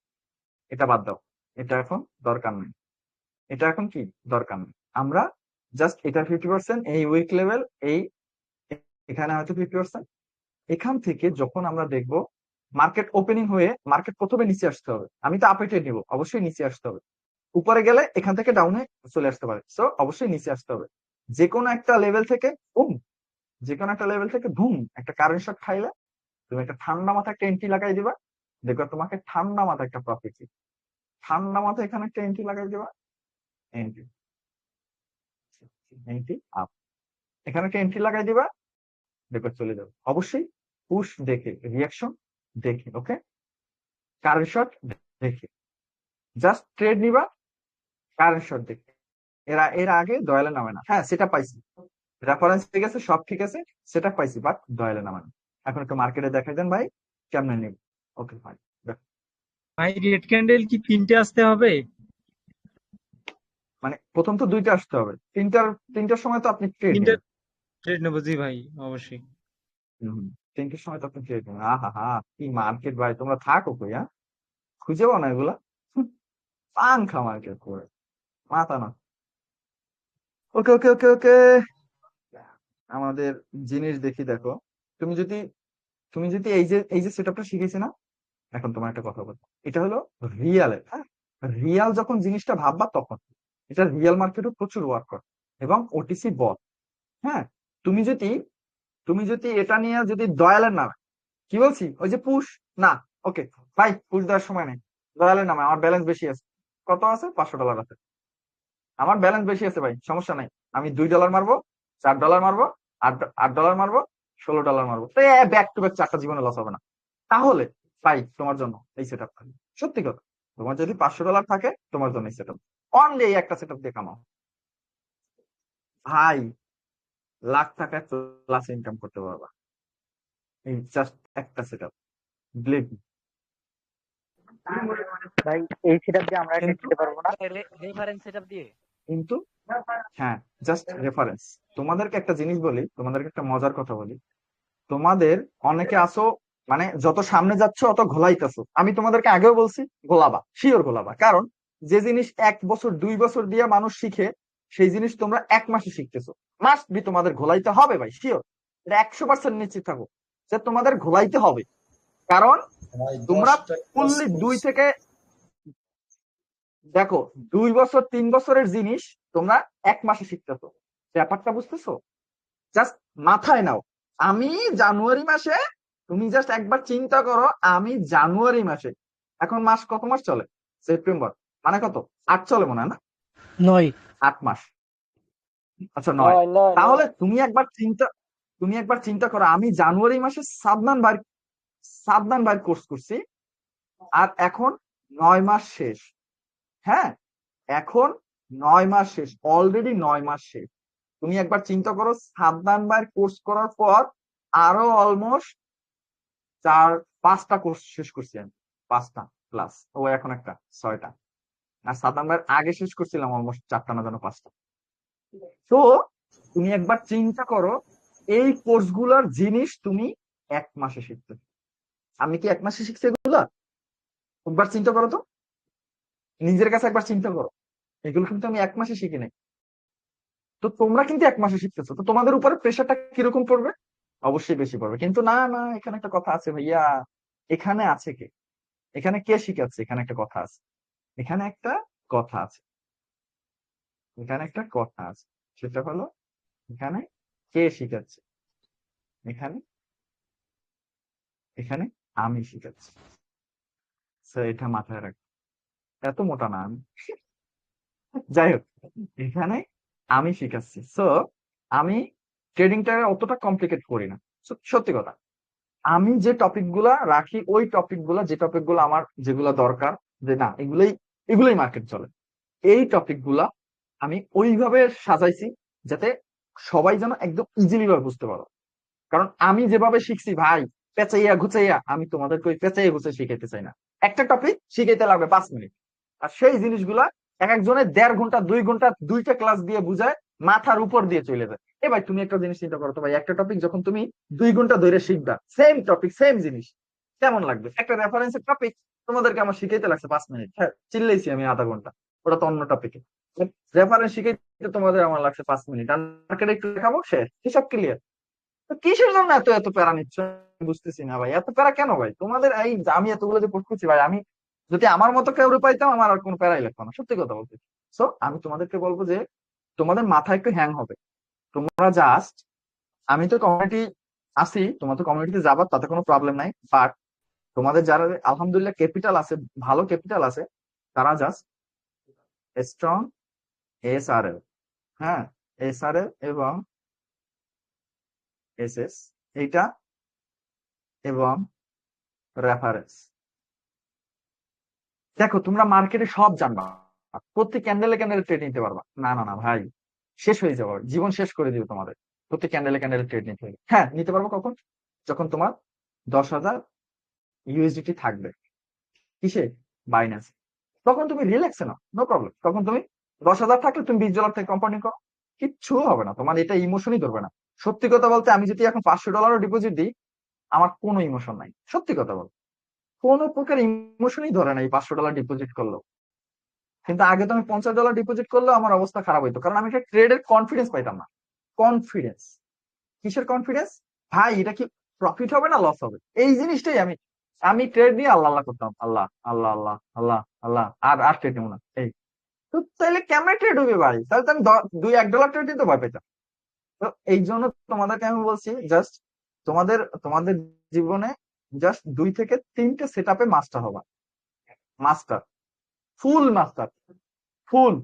এটা বাদ দাও, এটা এখন দরকার নেই, এটা এখন কি দরকার নেই। আমরা জাস্ট এটা 50%, এই উইক লেভেল, এই এখানে হয়তো 50%। এখান থেকে যখন আমরা দেখবো মার্কেট ওপেনিং হয়ে, মার্কেট প্রথমে নিচে আসতে হবে, আমি তো আপে ট্রেড নিবো, অবশ্যই নিচে আসতে হবে। উপরে গেলে এখান থেকে ডাউনে চলে আসতে পারে, সো অবশ্যই নিচে আসতে হবে। যে কোনো একটা লেভেল থেকে বুম, যে কোনো একটা লেভেল থেকে বুম একটা কারেন্ট শট খাইলে তুমি একটা ঠান্ডা মাথায় একটা এন্ট্রি লাগাই দিবা, দেখো তোমাকে ঠান্ডা মাথায় একটা প্রফিট, ঠান্ডা মাথায় এখানে একটা এন্ট্রি লাগাই দিবা, এন্ট্রি, এন্ট্রি আপ, এখানে একটা এন্ট্রি লাগাই দিবা, দেখো চলে যাবে। অবশ্যই পুশ দেখে, রিয়াকশন দেখে, ওকে, কারেন্ট শট দেখে, জাস্ট ট্রেড নিবা কারেন্ট শট দেখে। এর আগে দয়ালে নামে না, হ্যাঁ সেটা পাইছি, রেফারেন্স ঠিক আছে, সব ঠিক আছে, সেটা পাইছি, বাট দয়ালে নামে না। এখন একটু মার্কেটে দেখাই দেন ভাই, কেমনে নিব? Okay fine. ভাই রেড ক্যান্ডেল কি 3টে আসতে হবে? মানে প্রথম তো 2টা আসতে হবে, তিনটার সময় তো আপনি ট্রেড 3টে নেবেন। ট্রেড নেবো, জি ভাই অবশ্যই। হম, 3টার সময় তো আপনি ট্রেড নেবেন। আহা হা, কি মার্কেট ভাই, তোমরা থাকো কই? হ্যাঁ, খুঁজে পাও না এগুলা? পাংখা মার্কেট করে, মাথা না। ওকে ওকে ওকে ওকে, আমাদের জিনিস দেখি। দেখো, তুমি যদি তুমি যদি এই যে সেটআপটা শিখেছি না, এখন তোমার একটা কথা বলবো, এটা হলো রিয়াল। হ্যাঁ, রিয়াল যখন জিনিসটা ভাববা তখন এটা রিয়াল মার্কেটও প্রচুর ওয়ার্ক করে, এবং ওটিসি বট। হ্যাঁ, তুমি যদি তুমি যদি এটা নিয়ে যদি দয়ালের নামে, কি বলছি ওই যে পুশ, না, ওকে ভাই, পুশ দেওয়ার সময় নেই, দয়ালের নামে আমার ব্যালেন্স বেশি আছে, কত আছে? $500 আছে, আমার ব্যালেন্স বেশি আছে ভাই, সমস্যা নাই, আমি $2 মারবো, $4 মারবো, $8 মারবো, $16 মারবো, তো ব্যাক টু ব্যাক 4টা জীবনে লস হবে না। তাহলে ভাই তোমার জন্য এই সেট আপ থাকে, সত্যি কথা, তোমার যদি $500 থাকে তোমার জন্য এই সেট আপ, অনলি এই একটা সেট আপ দিয়ে কামাও ভাই, লাখ টাকা প্লাস ইনকাম করতে পারবা, এই জাস্ট একটা সেট আপ, বিলিভ। ভাই এই সেটআপ দিয়ে আমরা এটা কিন্তু নিতে পারবো না? রেফারেন্স সেটআপ দিয়ে কিন্তু হ্যাঁ, জাস্ট রেফারেন্স। তোমাদেরকে একটা জিনিস বলি, তোমাদেরকে একটা মজার কথা বলি, তোমাদের অনেকে আসো, মানে যত সামনে যাচ্ছ অত ঘোলাইতেছো, আমি তোমাদেরকে আগেও বলছি গোলাবা, শিওর গোলাবা, কারণ যে জিনিস 1 বছর 2 বছর দিয়ে মানুষ শিখে, সেই জিনিস তোমরা 1 মাসে শিখতেছো, মাস্ট বি তোমাদের ঘোলাইতে হবে ভাই, শিওর, এটা 100% নিশ্চিত থাকো যে তোমাদের ঘোলাইতে হবে। কারণ ভাই তোমরা 10টা ক্লাস ফুললি 2 করছি। থেকে দেখো 2 বছর 3 বছরের জিনিস তোমরা 1 মাসে শিখতেছো, ব্যাপারটা বুঝতেছো? জাস্ট মাথায় নাও, আমি জানুয়ারি মাসে, তুমি জাস্ট একবার চিন্তা করো, আমি জানুয়ারি মাসে, এখন মাস কত মাস চলে? সেপ্টেম্বর, মানে কত, 8 চলে মনে হয় না? 9। 8 মাস, আচ্ছা 9। নয় নয় তাহলে নয় তুমি একবার চিন্তা করো, আমি জানুয়ারি মাসে সাদমান বার কোর্স করছি, আর এখন 9 মাস শেষ। হ্যাঁ, এখন 9 মাস শেষ, অলরেডি 9 মাস শেষ। তুমি একবার চিন্তা করো, সাদমান বার কোর্স করার পর আরো অলমোস্ট 4-5টা কোর্স শেষ করছি আমি, 5টা প্লাস ও এখন একটা, 6টা। আর সাদমান বার আগে শেষ করছিলাম অলমোস্ট 4টা না যেন 5টা। তো তুমি একবার চিন্তা করো, এই কোর্স গুলার জিনিস তুমি 1 মাসে শিখতে, আমি কি 1 মাসে শিখছি এগুলা? একবার চিন্তা করো তো, নিজের কাছে একবার চিন্তা করো, এগুলো কিন্তু আমি 1 মাসে শিখি নাই। তো তোমরা কিন্তু 1 মাসে শিখতেছো, তো তোমাদের উপরে প্রেশারটা কিরকম পড়বে? অবশ্যই বেশি পড়বে। কিন্তু না না, এখানে একটা কথা আছে ভাইয়া, এখানে আছে কে, এখানে কে শিখাচ্ছে? এখানে একটা কথা আছে, এখানে একটা কথা আছে, এখানে একটা কথা আছে, সেটা হলো, এখানে কে শিখাচ্ছে? এখানে এখানে আমি শিখাচ্ছি। So, এটা মাথায় রাখ, এত মোটা না আমি। যাই হোক, এখানে আমি শিখাচ্ছি। সো আমি ট্রেডিংটা অতটা কমপ্লিকেট করি না, সত্যি কথা। আমি যে টপিক গুলা রাখি, ওই টপিক গুলা, যে টপিক গুলো আমার যেগুলা দরকার, যে না এগুলোই এগুলোই মার্কেট চলে, এই টপিক গুলা আমি ওইভাবে সাজাইছি যাতে সবাই যেন একদম ইজিলি ভাবে বুঝতে পারো। কারণ আমি যেভাবে শিখছি ভাই, পেঁচাইয়া ঘুচাইয়া, আমি তোমাদেরকে ওই পেঁচাইয়া ঘুচাই শিখাইতে চাই না। একটা টপিক শিখাইতে লাগবে 5 মিনিট, আর সেই জিনিসগুলা এক একজনের 1.5 ঘন্টা 2 ঘন্টা 2টা ক্লাস দিয়ে বুঝায়, মাথার উপর দিয়ে চলে যায়। এ ভাই তুমি একটা জিনিস চিন্তা করো তো ভাই, একটা টপিক যখন তুমি 2 ঘন্টা ধরে শিখবা, সেম টপিক সেম জিনিস, কেমন লাগবে? একটা রেফারেন্সের টপিক তোমাদেরকে আমার শিখাইতে লাগছে 5 মিনিট, হ্যাঁ চিল্লাইছি আমি আধা ঘন্টা, ওটা তো অন্য টপিকে। রেফারেন্স শিখাইতে তোমাদের আমার লাগছে 5 মিনিট, আর মার্কেটে একটু দেখাবো, শেষ, হিসাব ক্লিয়ার। তো কিসের জন্য এত এত প্যারা নিচ্ছ? আমি বুঝতেছি না ভাই, এত প্যারা কেন ভাই তোমাদের? এই যে আমি এতগুলো যে পোস্ট করছি ভাই, আমি যদি আমার মতো কেউ পাইতাম, আমার আর কোনো প্যারাই লাগতো না, সত্যি কথা বলতে। সো আমি তোমাদেরকে বলবো যে তোমাদের মাথা একটু হ্যাং হবে, তোমরা জাস্ট, আমি তো কমিউনিটি আছি, তোমরা তো কমিউনিটিতে যাবার, তাতে কোনো প্রবলেম নাই, বাট তোমাদের যারা আলহামদুলিল্লাহ ক্যাপিটাল আছে, ভালো ক্যাপিটাল আছে, তারা জাস্ট স্ট্রং SRL, হ্যাঁ, SRL এবং SS, এইটা, এবং রেফারেন্স। দেখো তোমরা মার্কেটে সব জানবা, প্রতি ক্যান্ডেলে ক্যান্ডেলে ট্রেড নিতে পারবা, না না না ভাই, শেষ হয়ে যাবে, জীবন শেষ করে দিবে তোমাদের। প্রতি ক্যান্ডেলে ক্যান্ডেলে ট্রেড নিতে হবে, হ্যাঁ নিতে পারবো কখন? যখন তোমার 10,000 USDT থাকবে, কিসে? বাইন্যান্স। তখন তুমি রিল্যাক্সে নাও, নো প্রবলেম। তখন তুমি 10,000 থাকলে তুমি $20 থেকে কোম্পানি করো, কিচ্ছু হবে না, তোমার এটা ইমোশনই ধরবে না। সত্যি কথা বলতে, আমি যদি এখন $500 ডিপোজিট দিই, আমার কোনো ইমোশন নাই, সত্যি কথা বল, কোনো প্রকার ইমোশনই ধরে না এই $500 ডিপোজিট করলো। কিন্তু আগে তো আমি $50 ডিপোজিট করলেও আমার অবস্থা খারাপ হইতো, কারণ আমি একটা ট্রেডের কনফিডেন্স পাইতাম না। কনফিডেন্স, কিসের কনফিডেন্স? ভাই এটা কি প্রফিট হবে না লস হবে, এই জিনিসটাই আমি আমি ট্রেড নিয়ে আল্লাহ আল্লাহ করতাম, আল্লাহ আল্লাহ আল্লাহ আল্লাহ আল্লাহ, আর আর ট্রেড নেবো না। এই তো তাহলে কেমন ট্রেড হবে ভাই? তাহলে তো আমি $2-1 ট্রেড নিতে ভয় পেতাম। তো এই জন্য তোমাদেরকে আমি বলছি, জাস্ট তোমাদের জীবনে জাস্ট 2 থেকে 3টে সেট আপে মাস্টার হবা, মাস্টার, ফুল মাস্টার, ফুল,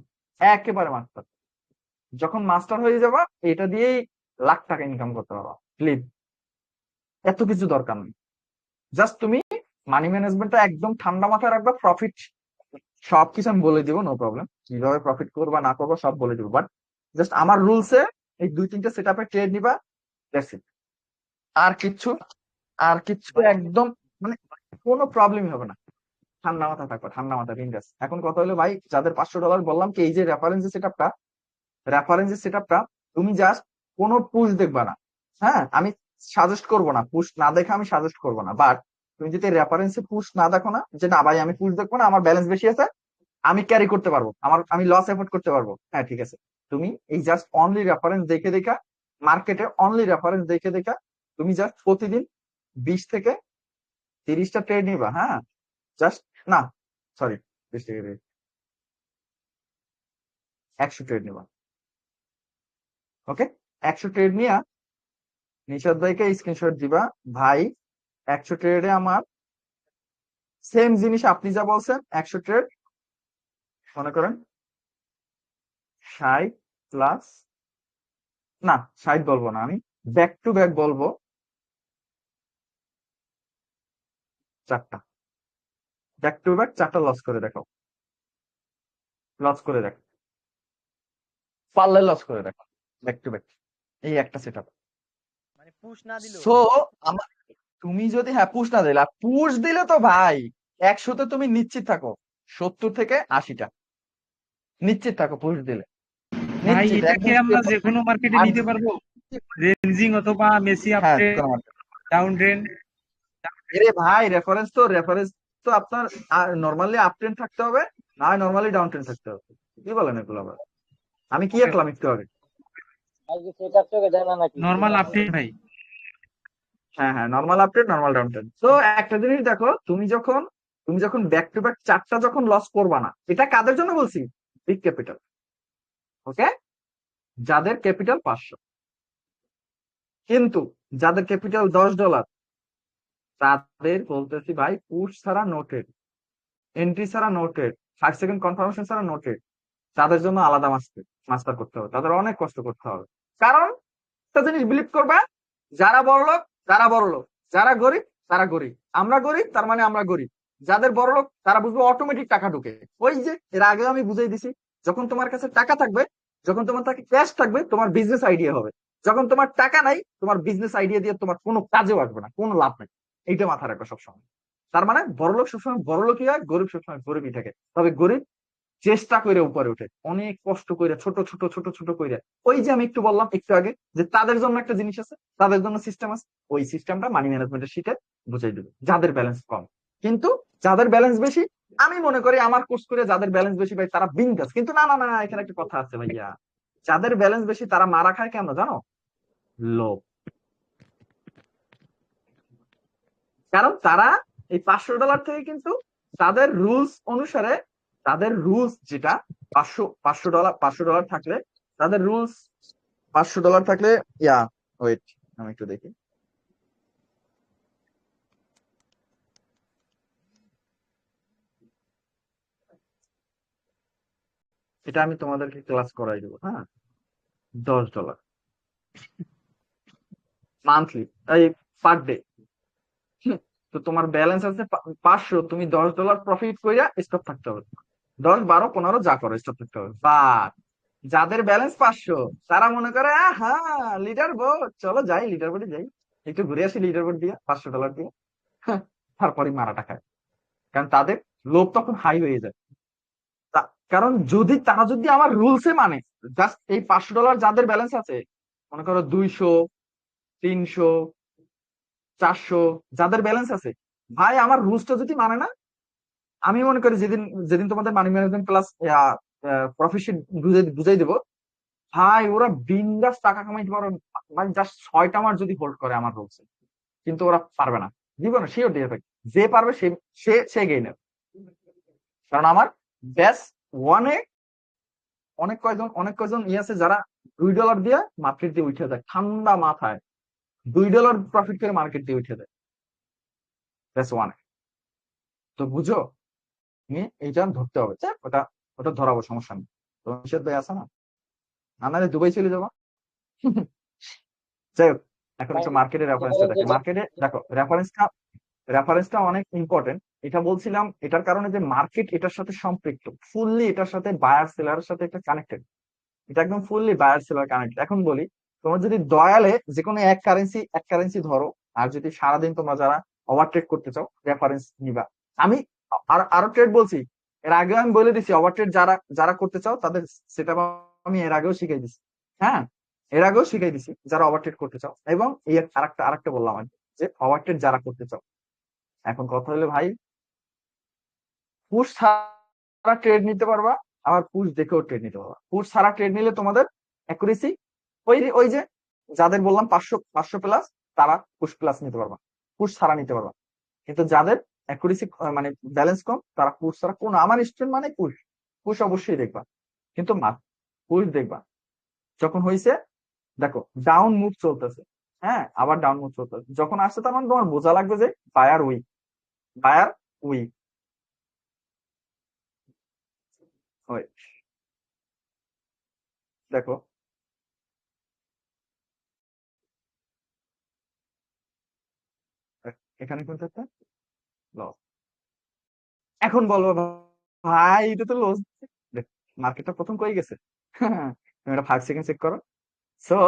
একেবারে মাস্টার। যখন মাস্টার হয়ে যাবা, এটা দিয়েই লাখ টাকা ইনকাম করতে পারবা, প্লিজ, এত কিছু দরকার নেই। জাস্ট তুমি মানি ম্যানেজমেন্টটা একদম ঠান্ডা মাথায় রাখবা, প্রফিট সবকিছু আমি বলে দিব, নো প্রবলেম, কিভাবে প্রফিট করবা না করবা সব বলে দিব, বাট জাস্ট আমার রুলসে এই 2-3টে সেট আপে ট্রেড নিবা, দ্যাটস ইট। আর কিচ্ছু, আর কিচ্ছু একদম, মানে কোনো প্রবলেমই হবে না, ঠান্ডা মাথা থাকবা, ঠান্ডা মাথা বিন্দাস। এখন কথা হলো ভাই, যাদের $500 বললাম কি, এই যে রেফারেন্সের সেট আপটা, রেফারেন্সের সেট আপটা তুমি জাস্ট কোনো পুশ দেখবা না, হ্যাঁ আমি সাজেস্ট করবো না, পুশ না দেখে আমি সাজেস্ট করবো না, বাট তুমি যদি রেফারেন্সে পুশ না দেখো না, যে না ভাই আমি পুশ দেখবো না, আমার ব্যালেন্স বেশি আছে, আমি ক্যারি করতে পারবো, আমি লস এফোর্ড করতে পারবো, হ্যাঁ ঠিক আছে, তুমি এই জাস্ট অনলি রেফারেন্স দেখে দেখা, মার্কেটে অনলি রেফারেন্স দেখে দেখা, তুমি জাস্ট প্রতিদিন 20 থেকে 30টা ট্রেড নিবা, হ্যাঁ, জাস্ট, না সরি, 20 থেকে 100 ট্রেড নিবা। ওকে, 100 ট্রেড নিয়া নিশাদ ভাইকে স্ক্রিনশট দিবা, ভাই 100 ট্রেডে আমার সেম জিনিস আপনি যা বলছেন 100 ট্রেড, মনে করেন 60 প্লাস, না 60 বলবো না, আমি ব্যাক টু ব্যাক বলবো 4টা, ব্যাক টু ব্যাক 4টা লস করে দেখো, লস করে দেখো, পারলে লস করে দেখো ব্যাক টু ব্যাক, এই একটা সেট আপ। মানে পুশ না দিলেও সো আমার, তুমি যদি হ্যাঁ পুশ না দিলে, পুশ দিলে তো ভাই 100তে তুমি নিশ্চিত থাকো 70 থেকে 80টা নিশ্চিত থাকো পুশ দিলে, ভাই নিশ্চিত এটা কি একদম আমরা sure। যে কোনো মার্কেটে আর নিতে পারবো? রেঞ্জিং অথবা মেসি আপ হ্যাঁ ট্রেন্ড, কোনো মার্কেট, ডাউন ট্রেন্ড? এরে ভাই রেফারেন্স তো আপনার নরমালি আপ ট্রেন্ড থাকতে হবে, না নরমালি ডাউন ট্রেন্ড থাকতে হবে। কি বলেন এগুলো আবার, আমি কি একলাম একটু আগে? সেটা চোখে জানা নাকি নরমাল আপডেট ভাই। হ্যাঁ হ্যাঁ, normal up trend, normal down trend. তো একটা জিনিস দেখো, তুমি যখন ব্যাক টু ব্যাক 4টা যখন লস করবা না, এটা কাদের জন্য বলছি? বিগ ক্যাপিটাল, ওকে, যাদের ক্যাপিটাল 500। কিন্তু যাদের ক্যাপিটাল $10, তাদের বলতেছি ভাই পুশ ছাড়া নোটেড, এন্ট্রি ছাড়া নোটেড, 5 সেকেন্ড কনফার্মেশন ছাড়া নোটেড, তাদের জন্য আলাদা মাস্টার করতে হবে, তাদের অনেক কষ্ট করতে হবে। কারণ একটা জিনিস বিলিভ করবা, যারা বড়লোক তারা বড়লোক, যারা গরিব তারা গরিব, আমরা গরিব তার মানে আমরা গরিব। যাদের বড়লোক তারা বুঝবে অটোমেটিক টাকা ঢুকে, ওই যে এর আগে আমি বুঝাই দিছি, যখন তোমার কাছে টাকা থাকবে, যখন তোমার কাছে ক্যাশ থাকবে, তোমার বিজনেস আইডিয়া হবে। যখন তোমার টাকা নাই, তোমার বিজনেস আইডিয়া দিয়ে তোমার কোনো কাজেও আসবে না, কোনো লাভ নাই। এইটা মাথায় রাখবে সবসময়। তার মানে বড়লোক সবসময় বড়লোকই হয়, গরিব সবসময় গরিবই থাকে। তবে গরিব চেষ্টা করে উপরে ওঠে, অনেক কষ্ট করে, ছোট ছোট ছোট ছোট করে। ওই যে আমি একটু বললাম একটু আগে, যে তাদের জন্য একটা জিনিস আছে, তাদের জন্য সিস্টেম আছে, ওই সিস্টেমটা মানি ম্যানেজমেন্টের শিটে বুঝাই দেবে, যাদের ব্যালেন্স কম। কিন্তু যাদের ব্যালেন্স বেশি, আমি মনে করি আমার কোর্স করে যাদের ব্যালেন্স বেশি ভাই তারা বিন্দাস। কিন্তু না না না, এখানে একটা কথা আছে ভাইয়া, যাদের ব্যালেন্স বেশি তারা মারা খায় কেন জানো? লোভ। কারণ তারা এই $500 থেকে কিন্তু তাদের রুলস অনুসারে, তাদের রুলস যেটা, $500 থাকলে, তাদের রুলস $500 থাকলে, ইয়া, ওয়েট আমি একটু দেখি, এটা আমি তোমাদেরকে ক্লাস করাই দেবো, হ্যাঁ। $10 মান্থলি, এই পার ডে। তো তোমার ব্যালেন্স আছে 500, তুমি $10 প্রফিট কইরা স্টপ থাকতে হবে, 10 12 15 যা করো স্টপ থাকতে হবে। বাট যাদের ব্যালেন্স 500, তারা মনে করে হ্যাঁ লিডার বোর্ড, চলো যাই লিডার বোর্ডে যাই, একটু ঘুরে আসি লিডার বোর্ড দিয়ে $500 দিয়ে, তারপরে মারাটা খায়। কারণ তাদের লোভ তখন হাই হয়ে যায়। কারণ তারা যদি আমার রুলসে মানে, জাস্ট এই $500 যাদের ব্যালেন্স আছে, মনে করো 200 300 400 যাদের ব্যালেন্স আছে, ভাই আমার রুলসটা যদি মানে না, আমি মনে করি যেদিন যেদিন তোমাদের মানি ম্যানেজমেন্ট ক্লাস প্রফিট বুঝাই দেবো, ভাই ওরা বিন্দাস টাকা কামাইতে পারো। মানে জাস্ট 6টা মাস যদি হোল্ড করে আমার রুলসে, কিন্তু ওরা পারবে না জীবনে, শিওর দিয়ে থাকে, যে পারবে সে সে সে গেইনার। কারণ আমার ব্যাস ওয়ানে অনেক কয়জন ইয়ে আছে যারা $2 দিয়ে মার্কেট দিয়ে উঠে যায় ঠান্ডা মাথায়, $2 প্রফিট করে মার্কেট দিয়ে উঠে যায়, ব্যাস ওয়ানে। তো বুঝো, নিয়ে এইটা ধরতে হবে, ওটা ওটা ধরাবো, সমস্যা নেই। তো নিষেধ ভাই আছে না, নাহলে দুবাই চলে যাবো। যাই হোক, এখন একটু মার্কেটের রেফারেন্সটা দেখো। মার্কেটে দেখো রেফারেন্সটা অনেক ইম্পর্টেন্ট। এটা বলছিলাম এটার কারণে যে মার্কেট এটার সাথে সম্পৃক্ত, ফুললি এটার সাথে বায়ার সেলারের সাথে এটা কানেক্টেড, এটা একদম ফুললি বায়ার সেলার কানেক্টেড। এখন বলি, তোমার যদি দয়ালে যে কোনো এক কারেন্সি ধরো, আর যদি সারাদিন তোমরা যারা ওভারট্রেড করতে চাও রেফারেন্স নিবা। আমি আরো ট্রেড বলছি, এর আগে আমি বলে দিছি, ওভারট্রেড যারা যারা করতে চাও তাদের সেটা আমি এর আগেও শিখাই দিছি, হ্যাঁ এর আগেও শিখাই দিছি যারা ওভারট্রেড করতে চাও। এবং এই আরেকটা বললাম আমি, যে ওভারট্রেড যারা করতে চাও। এখন কথা হলো ভাই, পুশ ছাড়া ট্রেড নিতে পারবা, আবার পুশ দেখেও ট্রেড নিতে পারবা। পুশ ছাড়া ট্রেড নিলে তোমাদের অ্যাকুরেসি, ওই যে যাদের বললাম 500 প্লাস, তারা পুশ প্লাস নিতে পারবা, পুশ ছাড়া নিতে পারবা। কিন্তু যাদের অ্যাকুরেসি মানে ব্যালেন্স কম, তারা পুশ ছাড়া কোন, আমার স্টুডেন্ট মানে পুশ, পুশ অবশ্যই দেখবা। কিন্তু পুশ দেখবা যখন হয়েছে, দেখো ডাউন মুভ চলতেছে, হ্যাঁ আবার ডাউন মুভ চলতেছে, যখন আসছে তার মানে তোমার বোঝা লাগবে যে বায়ার উইক, বায়ার উইক। দেখো এখানে কিন্তু একটা লস। এখন বলবো ভাই এটা তো লস, মার্কেটটা প্রথম কই গেছে। তুমি এটা 5 সেকেন্ড চেক করো। সো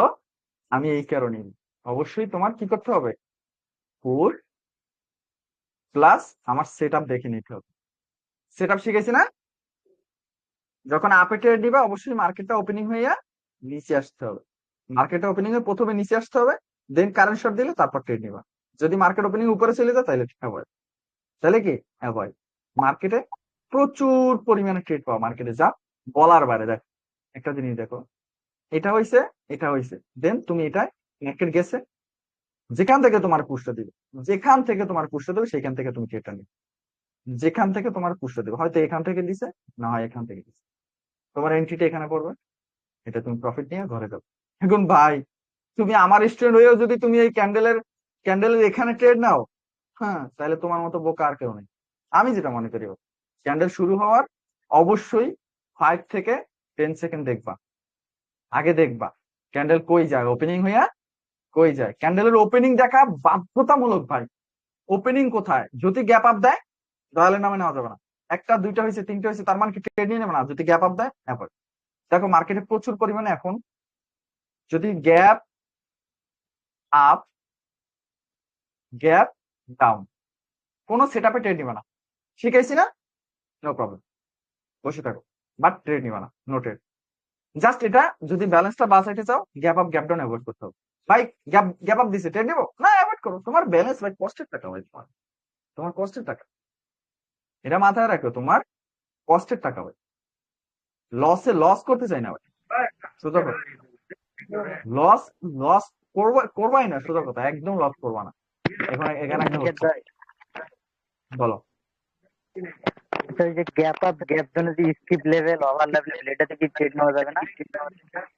আমি এই কারণে অবশ্যই তোমার কি করতে হবে, পুশ প্লাস আমার সেট আপ দেখে নিতে হবে। সেট আপ শিখেছি না, যখন আপে ট্রেড দিবা অবশ্যই মার্কেটটা ওপেনিং হইয়া নিচে আসতে হবে, মার্কেটটা ওপেনিং এ প্রথমে নিচে আসতে হবে, দেন কারেন্ট শট দিলে তারপর ট্রেড নিবা। যদি মার্কেট ওপেনিং উপরে চলে যায় তাহলে অ্যাভয়েড, তাহলে কি অ্যাভয়েড। মার্কেটে প্রচুর পরিমাণে ট্রেড পাওয়া মার্কেটে, যা বলার বাইরে। দেখ একটা জিনিস দেখো, এটা হইছে, এটা হইছে, দেন তুমি এটা মার্কেট গেছে, যেখান থেকে তোমার পুষটা দিবে, যেখান থেকে তোমার পুষটা দেবে সেখান থেকে তুমি ট্রেডটা নিবে, যেখান থেকে তোমার পুষটা দেবে, হয়তো এখান থেকে দিছে, না হয় এখান থেকে দিছে, তোমার এন্ট্রিটা এখানে পড়বে, এটা তুমি প্রফিট নিয়ে ঘরে যাবে। এখন ভাই তুমি আমার স্টুডেন্ট হয়েও যদি তুমি এই ক্যান্ডেলের এখানে ট্রেড নাও, হ্যাঁ তাহলে তোমার মতো বোকা আর কেউ নেই। আমি যেটা মনে করি, ক্যান্ডেল শুরু হওয়ার অবশ্যই 5 থেকে 10 সেকেন্ড দেখবা, আগে দেখবা ক্যান্ডেল কই যায়, ওপেনিং হইয়া কই যায়। ক্যান্ডেলের ওপেনিং দেখা বাধ্যতামূলক ভাই, ওপেনিং কোথায়, যদি গ্যাপ আপ দেয় দয়ালের নামে নেওয়া যাবে না। একটা দুইটা হয়েছে তিনটা হয়েছে তার মানে কি ট্রেড নিয়ে নেবে না, যদি গ্যাপ আপ দেয় অ্যাভয়েড। দেখো মার্কেটে প্রচুর পরিমাণে এখন যদি গ্যাপ আপ, গ্যাপ ডাউন, কোনো সেট আপে ট্রেড নিবে না, শিখাইছি না, নো প্রবলেম, বসে থাকো, বাট ট্রেড নিবে না, নো ট্রেড। জাস্ট এটা যদি ব্যালেন্সটা বাঁচাইতে চাও gap up gap down avoid করতে হবে। ভাই গ্যাপ গ্যাপ আপ দিছে ট্রেড নিবো না, অ্যাভয়েড করো, তোমার ব্যালেন্স ভাই কষ্টের টাকা ভাই, তোমার তোমার কষ্টের টাকা, এটা মাথায় রাখো, তোমার কষ্টের টাকা ভাই, লসে লস করতে চাই না ভাই। সোজা কথা, লস লস করবাই না, সোজা কথা, একদম লস করবা না। এখন এখানে একটা নিকেত হচ্ছে, ভাই, বলো। আচ্ছা ওই যে গ্যাপ আপ গ্যাপ জোনে যে স্কিপ লেভেল ওভার লেভেল এটাতে কি ট্রেড নেওয়া যাবে না?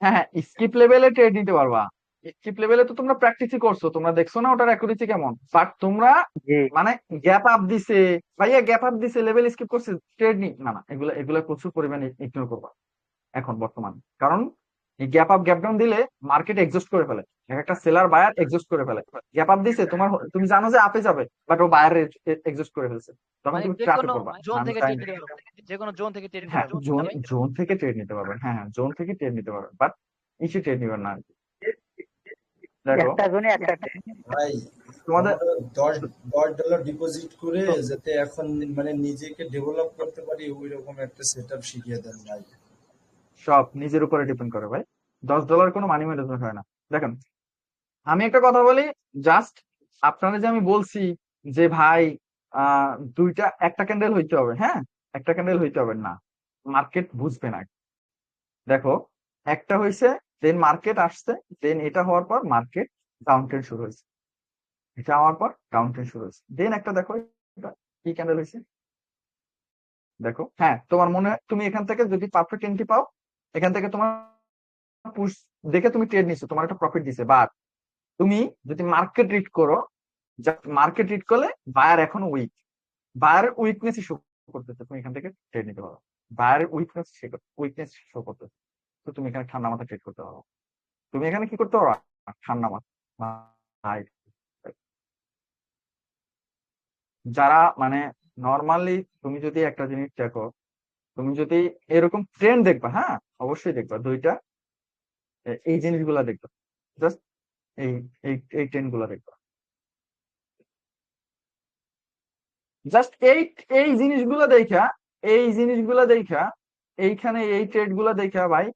হ্যাঁ হ্যাঁ, স্কিপ লেভেলে ট্রেড নিতে পারবা, স্কিপ লেভেলে তো তোমরা প্র্যাকটিসই করছো, তোমরা দেখছো না ওটার অ্যাকুরেসি কেমন, বাট তোমরা জি, মানে গ্যাপ আপ দিছে, ভাইয়া গ্যাপ আপ দিছে লেভেল স্কিপ করছে ট্রেড নি, না না, এগুলো এগুলো প্রচুর পরিমাণে ইগনোর করবা এখন বর্তমান। কারণ এই গ্যাপ আপ গ্যাপ ডাউন দিলে মার্কেট এক্সস্ট করে ফেলে, এক একটা সেলার বায়ার এক্সস্ট করে ফেলে। গ্যাপ আপ দিছে তোমার, তুমি জানো যে আপে যাবে, বাট ও বায়ার এক্সস্ট করে ফেলছে, তখন মানে তুমি যে ট্র্যাপে কোনো পড়বা। জোন আমি থেকে চাই ট্রেড না। নিতে পারবো, যে কোনো জোন থেকে ট্রেড নিতে হ্যাঁ পারবো জোন না ভাই? জোন থেকে ট্রেড নিতে পারবেন, হ্যাঁ হ্যাঁ জোন থেকে ট্রেড নিতে পারবেন, বাট ইসে ট্রেড নিবেন না আর কি। দেখো একটা জোনে একটা ট্রেড। ভাই তোমাদের আমারও $10 ডিপোজিট করে যাতে এখন মানে নিজেকে ডেভেলপ করতে পারি ওই রকম একটা সেট আপ শিখিয়ে দেন ভাই। সব নিজের উপরে ডিপেন্ড করে ভাই, $10 কোনো মানি ম্যানেজমেন্ট হয় না। দেখেন আমি একটা কথা বলি, জাস্ট আপনারা যে আমি বলছি যে ভাই দুইটা একটা ক্যান্ডেল হইতে হবে, হ্যাঁ একটা ক্যান্ডেল হইতে হবে না, মার্কেট বুঝবে না। দেখো একটা হয়েছে, দেন মার্কেট আসছে, দেন এটা হওয়ার পর মার্কেট ডাউন ট্রেন্ড শুরু হয়েছে, এটা হওয়ার পর ডাউন ট্রেন্ড শুরু হয়েছে, দেন একটা দেখো এটা কি ক্যান্ডেল হয়েছে। দেখো হ্যাঁ তোমার মনে হয় তুমি এখান থেকে যদি পারফেক্ট এন্ট্রি পাও, এখান থেকে তোমার পুশ দেখে তুমি ট্রেড নিছো, তোমার একটা প্রফিট দিছে, বাট তুমি যদি মার্কেট রিড করো, মার্কেট রিড করলে বায়ার এখনো উইক, বায়ার উইকনেস শো করতেছে, তুমি এখান থেকে ট্রেড নিতে পারো, বায়ার উইকনেস শো করতেছে, তো তুমি এখানে ঠান্ডা মাথা ট্রেড করতে পারো, তুমি এখানে কি করতে পারো, ঠান্ডা মাথা। ভাই, যারা মানে নর্মালি, তুমি যদি একটা জিনিস দেখো, তুমি যদি এরকম ট্রেন্ড দেখবা, হ্যাঁ অবশ্যই দেখবা দুইটা, এই জিনিসগুলা দেখবা, জাস্ট এই এই এই ট্রেন্ড গুলা দেখবা, জাস্ট এই জিনিসগুলো দেখা, এই জিনিসগুলো দেখা, এইখানে এই ট্রেড গুলা দেখা ভাই,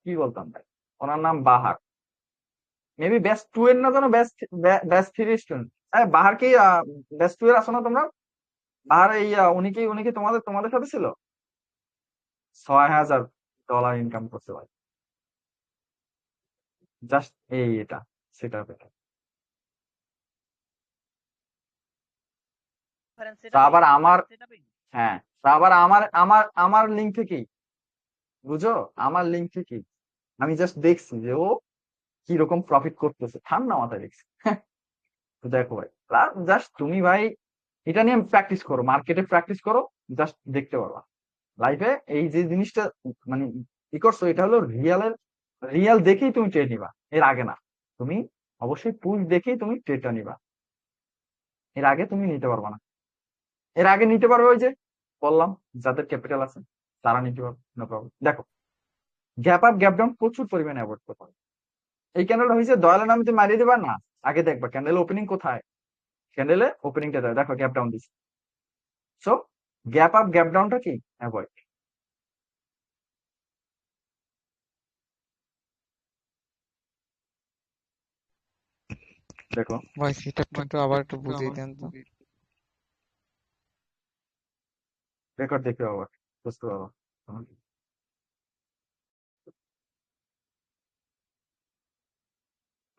কি বলতাম ভাই, ওনার নাম বাহার, মেবি বেস্ট টু এর না জানো, বেস্ট বেস্ট থ্রি স্টুডেন্ট, বাহার কি বেস্ট টু এর আসো না তোমরা, বাহার এই উনি কি তোমাদের তোমাদের সাথে ছিল, $6,000 ইনকাম করছে ভাই, জাস্ট এই এটা সেটা এটা। তা আবার আমার, হ্যাঁ তা আবার আমার লিঙ্ক থেকেই, বুঝো? আমার লিঙ্কে কি, আমি জাস্ট দেখছি যে ও কি রকম প্রফিট করতেছে, ঠান্ডা মাথায় দেখছি। তো দেখো ভাই, জাস্ট তুমি ভাই এটা নিয়ে প্র্যাকটিস করো, মার্কেটে প্র্যাকটিস করো, জাস্ট দেখতে পারবা লাইফে এই যে জিনিসটা মানে কি করছো, এটা হলো রিয়াল দেখেই তুমি ট্রেড নিবা, এর আগে না। তুমি অবশ্যই পুল দেখেই তুমি ট্রেডটা নিবা, এর আগে তুমি নিতে পারবা না। এর আগে নিতে পারবে ওই যে বললাম, যাদের ক্যাপিটাল আছে তারা নিতে পারবে, নো প্রবলেম। দেখো, গ্যাপ আপ গ্যাপ ডাউন প্রচুর পরিমাণে অ্যাভয়েড করতে হবে। এই ক্যান্ডেলটা হয়েছে দয়ালের নামে তুমি মারিয়ে দিবা না, আগে দেখবা ক্যান্ডেল ওপেনিং কোথায়, ক্যান্ডেলে ওপেনিংটা দেয়, দেখো গ্যাপ ডাউন দিচ্ছে। সো গ্যাপ আপ গ্যাপ ডাউনটা কি অ্যাভয়েড। দেখো ভাই সেটআপটা একটু আবার একটু বুঝিয়ে দেন তো। রেকর্ড দেখতে পাবা, বুঝতে পারবা।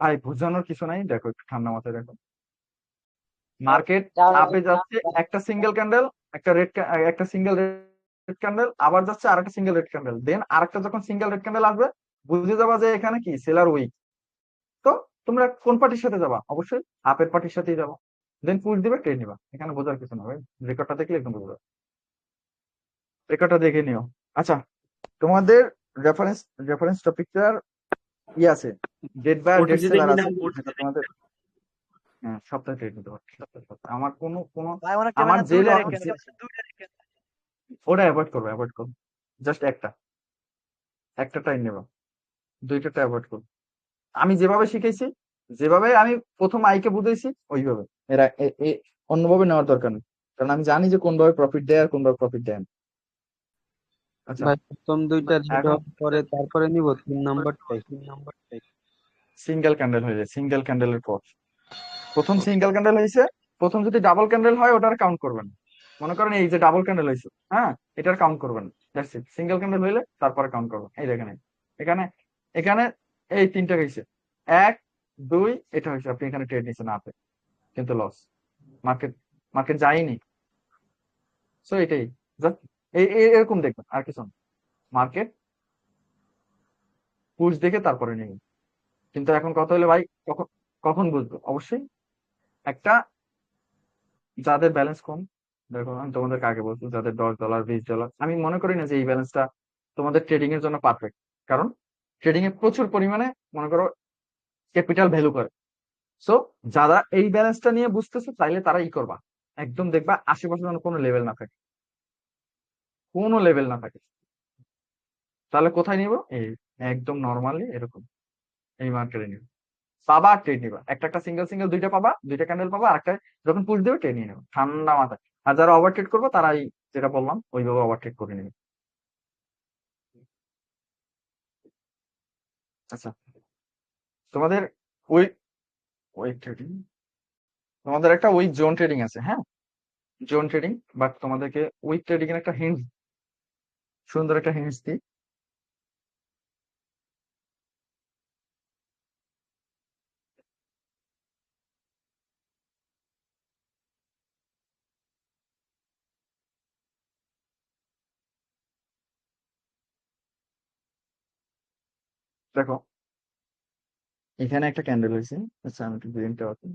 ভাই বুঝানোর কিছু নাই, দেখো একটু ঠান্ডা মাথায় দেখো। মার্কেট আপে যাচ্ছে, একটা সিঙ্গেল ক্যান্ডেল, একটা সিঙ্গেল রেড ক্যান্ডেল, আবার যাচ্ছে আরেকটা সিঙ্গেল রেড ক্যান্ডেল, দেন আরেকটা যখন সিঙ্গেল রেড ক্যান্ডেল আসবে বুঝে যাবা যে এখানে কি সেলার উইক। তো তোমরা কোন পার্টির সাথে যাবা, অবশ্যই আপের পার্টির সাথেই যাবা, দেন পুশ দিবে ট্রেড নিবা, এখানে বোঝার কিছু না ভাই, রেকর্ডটা দেখলে একদম বুঝবে, রেকর্ডটা দেখে নিও। আচ্ছা, তোমাদের রেফারেন্স রেফারেন্স টপিকটার ই আছে, ডেট বাই ডেট সেলার আছে, যেটা তোমাদের হ্যাঁ সপ্তাহে ট্রেড নিতে পারবে, সপ্তাহে। আমার কোনো কোনো ভাই অনেক আমার ক্যামেরা যে দুইটা লস রেখে দুইটা রেখে ওটা অ্যাভয়েড করবে, অ্যাভয়েড করবে, জাস্ট একটা টাইম নেবা, দুইটা অ্যাভয়েড করবে। আমি যেভাবে শিখেছি, যেভাবে আমি প্রথম আইকে বুঝেছি ওইভাবে, এরা অন্যভাবে নেওয়ার দরকার নেই, কারণ আমি জানি যে কোনভাবে প্রফিট দেয় আর কোনভাবে প্রফিট দেয় না। আচ্ছা, ভাই প্রথম দুইটা রেড এখন হওয়ার পরে তারপরে নিব 3 নাম্বারটাই। সিঙ্গেল ক্যান্ডেল হয়ে যায়, সিঙ্গেল ক্যান্ডেলের পর প্রথম সিঙ্গেল ক্যান্ডেল হয়েছে, প্রথম যদি ডাবল ক্যান্ডেল হয় ওটার কাউন্ট করবেন। মনে করেন এই যে ডাবল ক্যান্ডেল হয়েছে, হ্যাঁ এটার কাউন্ট করবেন, দ্যাটস ইট। সিঙ্গেল ক্যান্ডেল হইলে তারপরে কাউন্ট করবেন। এই দেখেন এখানে এখানে এই তিনটা হয়েছে, এক দুই, এটা হয়েছে, আপনি এখানে ট্রেড নিচ্ছেন আপে, কিন্তু লস, মার্কেট মার্কেট যায়নি। সো এটাই just এরকম দেখবেন, আর কিছু না। মার্কেট পুশ দেখে তারপরে নেবেন। কিন্তু এখন কথা হলো ভাই, কখন কখন বুঝবো, অবশ্যই একটা যাদের ব্যালেন্স কম, দেখো আমি তোমাদেরকে আগে বলছি, যাদের $10 $20, আমি মনে করি না যে এই ব্যালেন্সটা তোমাদের ট্রেডিং এর জন্য পারফেক্ট, কারণ ট্রেডিং এ প্রচুর পরিমাণে মনে করো ক্যাপিটাল ভ্যালু করে। সো যারা এই ব্যালেন্সটা নিয়ে বুঝতেছে চাইলে তারা ই করবা, একদম দেখবা আশেপাশে যেন কোনো লেভেল না থাকে, কোনো লেভেল না থাকে। তাহলে কোথায় নিব, এই একদম নর্মালি এরকম এই মার্কেটে নিব, পাবা আর ট্রেড নিবা, একটা একটা সিঙ্গেল সিঙ্গেল দুইটা পাবা, দুইটা ক্যান্ডেল পাবা, আরেকটা যখন পুশ দেবে ট্রেড নিয়ে নেবে ঠান্ডা মাথায়। আর যারা ওভার ট্রেড করবো তারা এই যেটা বললাম ওইভাবে ওভার ট্রেড করে নেবে। আচ্ছা, তোমাদের ওই ওই ট্রেডিং, তোমাদের একটা উইক জোন ট্রেডিং আছে, হ্যাঁ জোন ট্রেডিং, বাট তোমাদেরকে উইক ট্রেডিং এর একটা হিন্ট, সুন্দর একটা হিন্টস দিই। দেখো এখানে একটা ক্যান্ডেল হয়েছে, আচ্ছা আমি একটু গ্রিনটা আছে,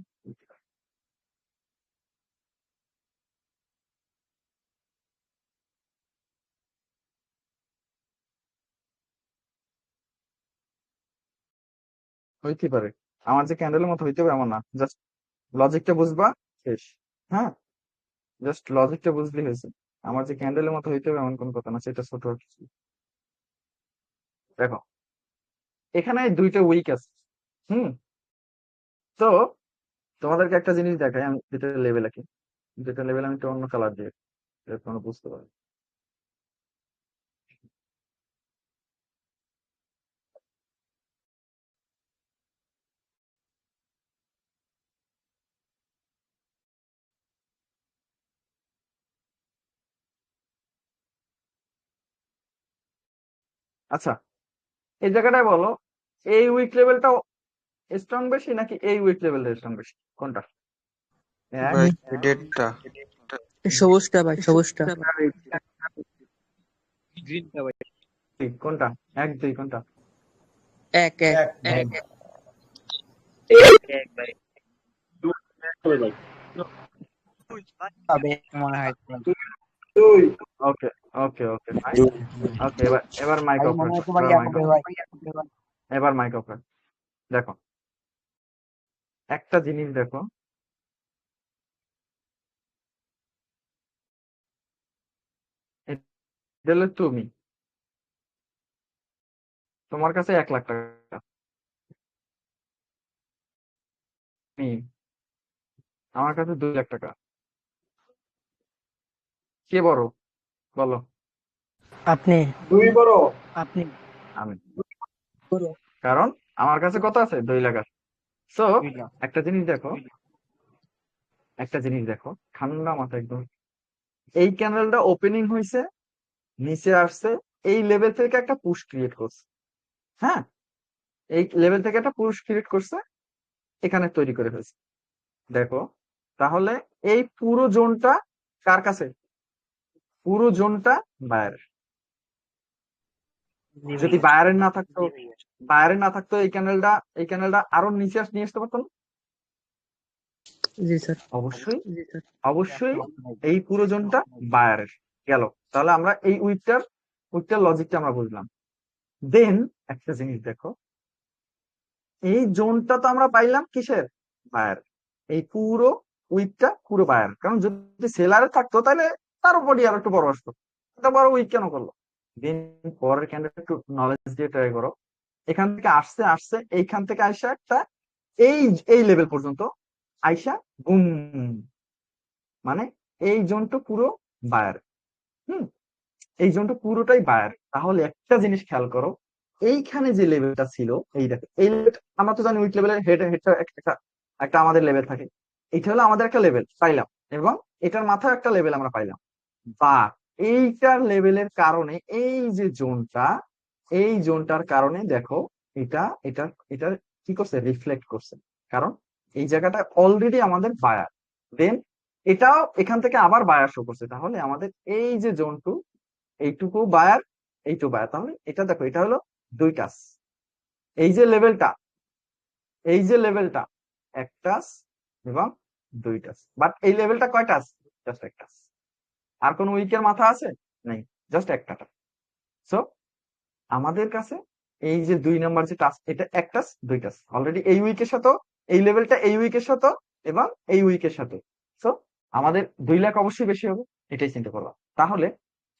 হইতে পারে আমার যে ক্যান্ডেলের মতো হইতে হবে এমন না, জাস্ট লজিকটা বুঝবা শেষ। হ্যাঁ, জাস্ট লজিকটা বুঝলেই হয়েছে, আমার যে ক্যান্ডেলের মতো হইতে হবে এমন কোন কথা না, সেটা ছোট আর কিছু। দেখো এখানে দুইটা উইক আছে, হুম, তো তোমাদেরকে একটা জিনিস দেখাই, আমি যেটা লেভেল আমি একটু অন্য কালার দিয়ে, যাতে তোমরা বুঝতে পারো। আচ্ছা, এই জায়গাটায় বলো, এই উইক লেভেলটা স্ট্রং বেশি নাকি এই উইক লেভেলটা স্ট্রং বেশি, কোনটা? এক, ভাই ডেটটা সবুজটা ভাই, সবুজটা। গ্রিনটা ভাই। দুই কোনটা? এক দুই কোনটা? এক এক এক ভাই। হবে মনে হয়। ওকে ওকে ওকে ফাইন। ওকে, এবার এবার মাইক ভাই অফ মনে রাখো, হয় তোমার এবার ইয়া মাইক হবে অফ, ভাই। এবার মাইক অফ রাখো। দেখো, একটা জিনিস দেখো, এটা হলো তুমি, তোমার কাছে 1 লাখ টাকা, আমি, আমার কাছে 2 লাখ টাকা। কে বড় বলো? আপনি দুই বড়। আপনি আমি। কারণ আমার কাছে কত আছে? 2 লাখ আছে। সো একটা জিনিস দেখো, একটা জিনিস দেখো, ঠান্ডা মাথা একদম। এই ক্যানেলটা ওপেনিং হয়েছে, নিচে আসছে, এই লেভেল থেকে একটা পুশ ক্রিয়েট করছে। হ্যাঁ, এই লেভেল থেকে একটা পুশ ক্রিয়েট করছে, এখানে তৈরি করে ফেলছে। দেখো, তাহলে এই পুরো জোনটা কার কাছে? পুরো জোনটা বায়ারের। যদি বায়ারের না থাকতো, বায়ারের না থাকতো, এই ক্যানেলটা আরো নিচে নিয়ে আসতে পারতো না? জি স্যার। অবশ্যই, অবশ্যই এই পুরো জোনটা বায়ারের গেল। তাহলে আমরা এই উইকটার লজিকটা আমরা বুঝলাম। দেন একটা জিনিস দেখো, এই জোনটা তো আমরা পাইলাম কিসের? বায়ার। এই পুরো উইকটা পুরো বায়ার, কারণ যদি সেলারে থাকতো তাহলে তার বডি আর একটু বড় আসতো, এটা বড় উইক কেন করলো? দেন পরের ক্যান্ডিডেট একটু নলেজ দিয়ে ট্রাই করো। এখান থেকে আসছে আসছে, এইখান থেকে আইসা একটা এই এই লেভেল পর্যন্ত আইসা বুম, মানে এই জোনটা পুরো বায়ার। হুম, এই জোনটা পুরোটাই বায়ার। তাহলে একটা জিনিস খেয়াল করো, এইখানে যে লেভেলটা ছিল, এই দেখো, এই লেভেলটা আমরা তো জানি উইক লেভেলের হেডটা একটা একটা আমাদের লেভেল থাকে। এটা হলো আমাদের একটা লেভেল পাইলাম, এবং এটার মাথায় একটা লেভেল আমরা পাইলাম। বা এইটার লেভেলের কারণে এই যে জোনটা, এই জোনটার কারণে দেখো, এটা এটা এটা কি করছে? রিফ্লেক্ট করছে। কারণ এই জায়গাটা অলরেডি আমাদের বায়ার। দেন এটাও এখান থেকে আবার বায়ার শো করছে। তাহলে আমাদের এই যে জোনটু, এইটুকু বায়ার, এইটুকু বায়ার। তাহলে এটা দেখো, এটা হলো 2 টাচ। এই যে লেভেলটা, এই যে লেভেলটা 1 টাচ এবং 2 টাচ। বাট এই লেভেলটা কয় টাচ? Just 1 touch. আর কোন উইকের মাথা আছে? নেই, জাস্ট একটা টাচ। সো আমাদের কাছে এই যে 2 নাম্বার যে টাচ, এটা 1 টাচ 2 টাচ অলরেডি এই উইকের সাথে, এই লেভেলটা এই উইকের সাথে এবং এই উইকের সাথে। সো আমাদের 2 লাখ অবশ্যই বেশি হবে, এটাই চিন্তা করলাম। তাহলে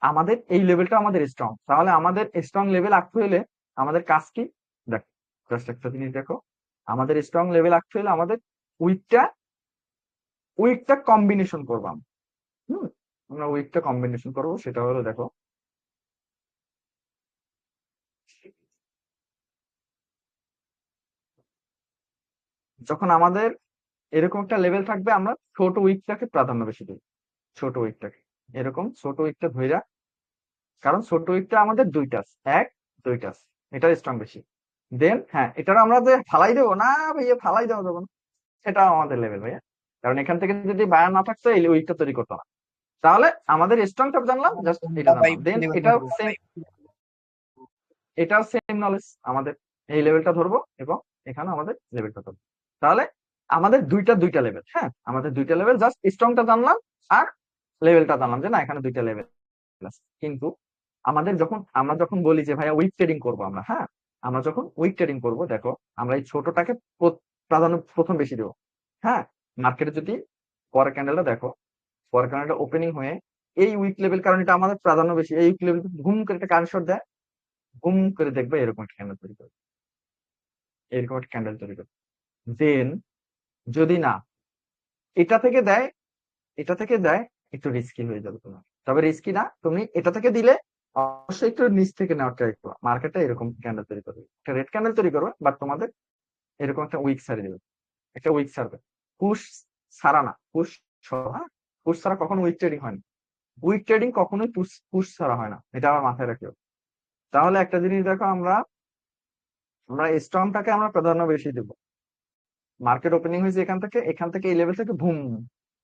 আমাদের এই লেভেলটা আমাদের স্ট্রং। তাহলে আমাদের স্ট্রং লেভেল আঁকতে হলে আমাদের কাজ কি? দেখো, জাস্ট একটা জিনিস দেখো, আমাদের স্ট্রং লেভেল আঁকতে হলে আমাদের উইকটা উইকটা কম্বিনেশন করবো আমরা। হুম, আমরা উইকটা কম্বিনেশন করবো। সেটা হলো দেখো, যখন আমাদের এরকম একটা লেভেল থাকবে, আমরা ছোট উইকটাকে প্রাধান্য বেশি দিই। ছোট উইকটাকে, এরকম ছোট উইকটা ধইরা, কারণ ছোট উইকটা আমাদের 2 টাচ, 1 2 টাচ, এটার স্ট্রং বেশি। দেন হ্যাঁ, এটার আমরা যে ফালাই দেবো না ভাইয়া, ফালাই দেওয়া যাবে না, এটাও আমাদের লেভেল ভাইয়া। কারণ এখান থেকে যদি বায়ার না থাকতো, এই উইকটা তৈরি করতো না। তাহলে আমাদের স্ট্রংটা জানলাম, জাস্ট এটা জানলাম। দেন এটাও সেম নলেজ আমাদের, এই লেভেলটা ধরবো এবং এখানে আমাদের লেভেলটা ধরবো। তাহলে আমাদের দুইটা লেভেল। হ্যাঁ, আমাদের 2টা লেভেল, জাস্ট স্ট্রংটা জানলাম আর লেভেলটা জানলাম যে না, এখানে 2টা লেভেল আছে। কিন্তু আমরা যখন বলি যে ভাইয়া উইক ট্রেডিং করবো আমরা, হ্যাঁ, আমরা যখন উইক ট্রেডিং করবো, দেখো আমরা এই ছোটটাকে প্রাধান্য প্রথম বেশি দেবো। হ্যাঁ, মার্কেটে যদি পরের ক্যান্ডেলটা দেখো, পরের ক্যান্ডেলটা ওপেনিং হয়ে এই উইক লেভেল, কারণ এটা আমাদের প্রাধান্য বেশি, এই উইক লেভেল ঘুম করে একটা কারেন্ট শট দেয়, ঘুম করে দেখবে এরকম একটা ক্যান্ডেল তৈরি করবে, এরকম একটা ক্যান্ডেল তৈরি করবে। দেন যদি না এটা থেকে দেয়, এটা থেকে দেয়, একটু রিস্কি হয়ে যাবে তোমার। তবে রিস্কি না, তুমি এটা থেকে দিলে অবশ্যই একটু নিচ থেকে নেওয়ার ট্রাই করো। মার্কেটে এরকম ক্যান্ডেল তৈরি করবে, একটা রেড ক্যান্ডেল তৈরি করবে, বাট তোমাদের এরকম একটা উইক সারি দেবে, একটা উইক সারবে। পুশ ছাড়া না, পুশ হ্যাঁ, পুশ ছাড়া কখনো উইক ট্রেডিং হয় না। উইক ট্রেডিং কখনোই পুশ ছাড়া হয় না, এটা আমার মাথায় রাখিও। তাহলে একটা জিনিস দেখো, আমরা আমরা স্ট্রংটাকে আমরা প্রাধান্য বেশি দেবো। মার্কেট ওপেনিং হয়েছে এখান থেকে এই লেভেল থেকে বুম,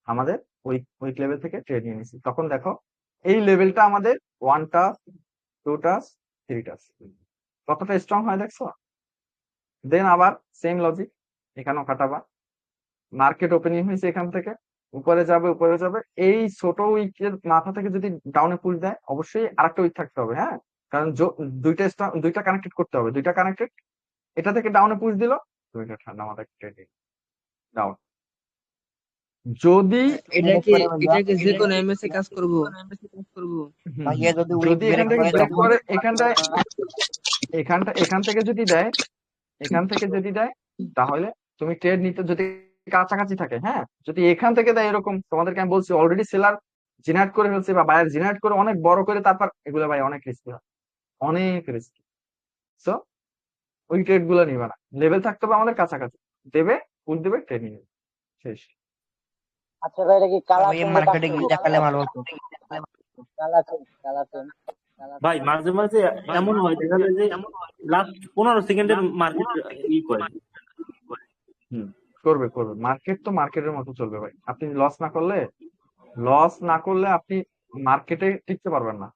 আমাদের উইক লেভেল থেকে ট্রেড নিয়ে নিছি। তখন দেখো এই লেভেলটা আমাদের 1 টাচ 2 টাচ থ্রিটাস কতটা স্ট্রং হয় দেখছো। দেন আবার সেম লজিক এখানেও কাটাবা, মার্কেট ওপেনিং হয়েছে এখান থেকে উপরে যাবে, এই ছোট উইকের মাথা থেকে যদি ডাউনে পুশ দেয় অবশ্যই আরেকটা উইক থাকতে হবে, হ্যাঁ, কারণ দুইটা কানেক্টেড করতে হবে, দুইটা কানেক্টেড, এটা থেকে ডাউনে পুশ দিল, দুইটা ঠান্ডা মাথায় ট্রেডিং ডাউন। যদি এটা কি যে কোনো এমএস এ কাজ করবো? ভাইয়া যদি উইক যদি এখান ব্রেক থেকে করে ব্রেক তখন করে এখান থেকে যদি দেয়, তাহলে তুমি ট্রেড নিতে যদি কাছাকাছি থাকে, হ্যাঁ, যদি এখান থেকে দেয় এরকম, তোমাদেরকে আমি বলছি অলরেডি সেলার জেনারেট করে ফেলছে বা বায়ার জেনারেট করে অনেক বড় করে, তারপর এগুলো ভাই অনেক রিস্কি হয়, অনেক রিস্কি। সো ওই ট্রেড গুলো নিবে না, লেভেল থাকতে হবে আমাদের কাছাকাছি, দেবে পুল দেবে ট্রেড নিয়ে নেবে, শেষ। আচ্ছা ভাই এটা কি কালা ভাই মার্কেটে গিয়ে দেখালে ভালো হতো। ভাই মাঝে মাঝে এমন হয় দেখা যায় যে লাস্ট 15 সেকেন্ডের মার্কেট ই করে। করবে মার্কেট তো মার্কেটের মতো চলবে ভাই, আপনি লস না করলে আপনি মার্কেটে টিকতে পারবেন না,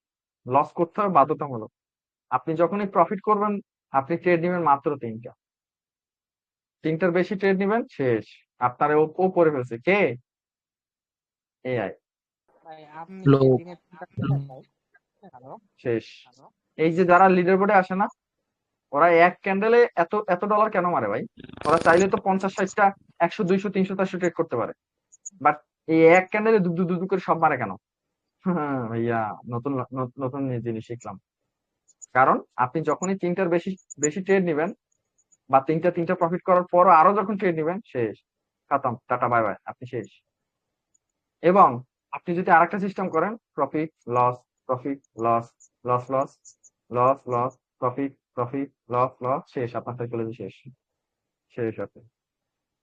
লস করতে হবে বাধ্যতামূলক। আপনি যখনই প্রফিট করবেন আপনি ট্রেড নেবেন মাত্র তিনটার বেশি ট্রেড নেবেন, শেষ। আপনার ও পড়ে ফেলছে কে, এআই, শেষ। এই যে যারা লিডার বোর্ডে আসে না, ওরা এক ক্যান্ডেলে এত এত ডলার কেন মারে ভাই? ওরা চাইলে তো 50-60টা 100 200 300 400 ট্রেড করতে পারে, বাট এই এক ক্যান্ডেলে দু করে সব মারে কেন? ভাইয়া নতুন নতুন জিনিস শিখলাম। কারণ আপনি যখনই তিনটার বেশি বেশি ট্রেড নেবেন বা তিনটা প্রফিট করার পরও আরো যখন ট্রেড নেবেন, শেষ, খতম, টাটা বাই বাই, আপনি শেষ। এবং আপনি যদি আরেকটা সিস্টেম করেন, profit loss profit loss loss loss loss loss profit loss loss, শেষ, আপনার সাইকোলজি শেষ আপনি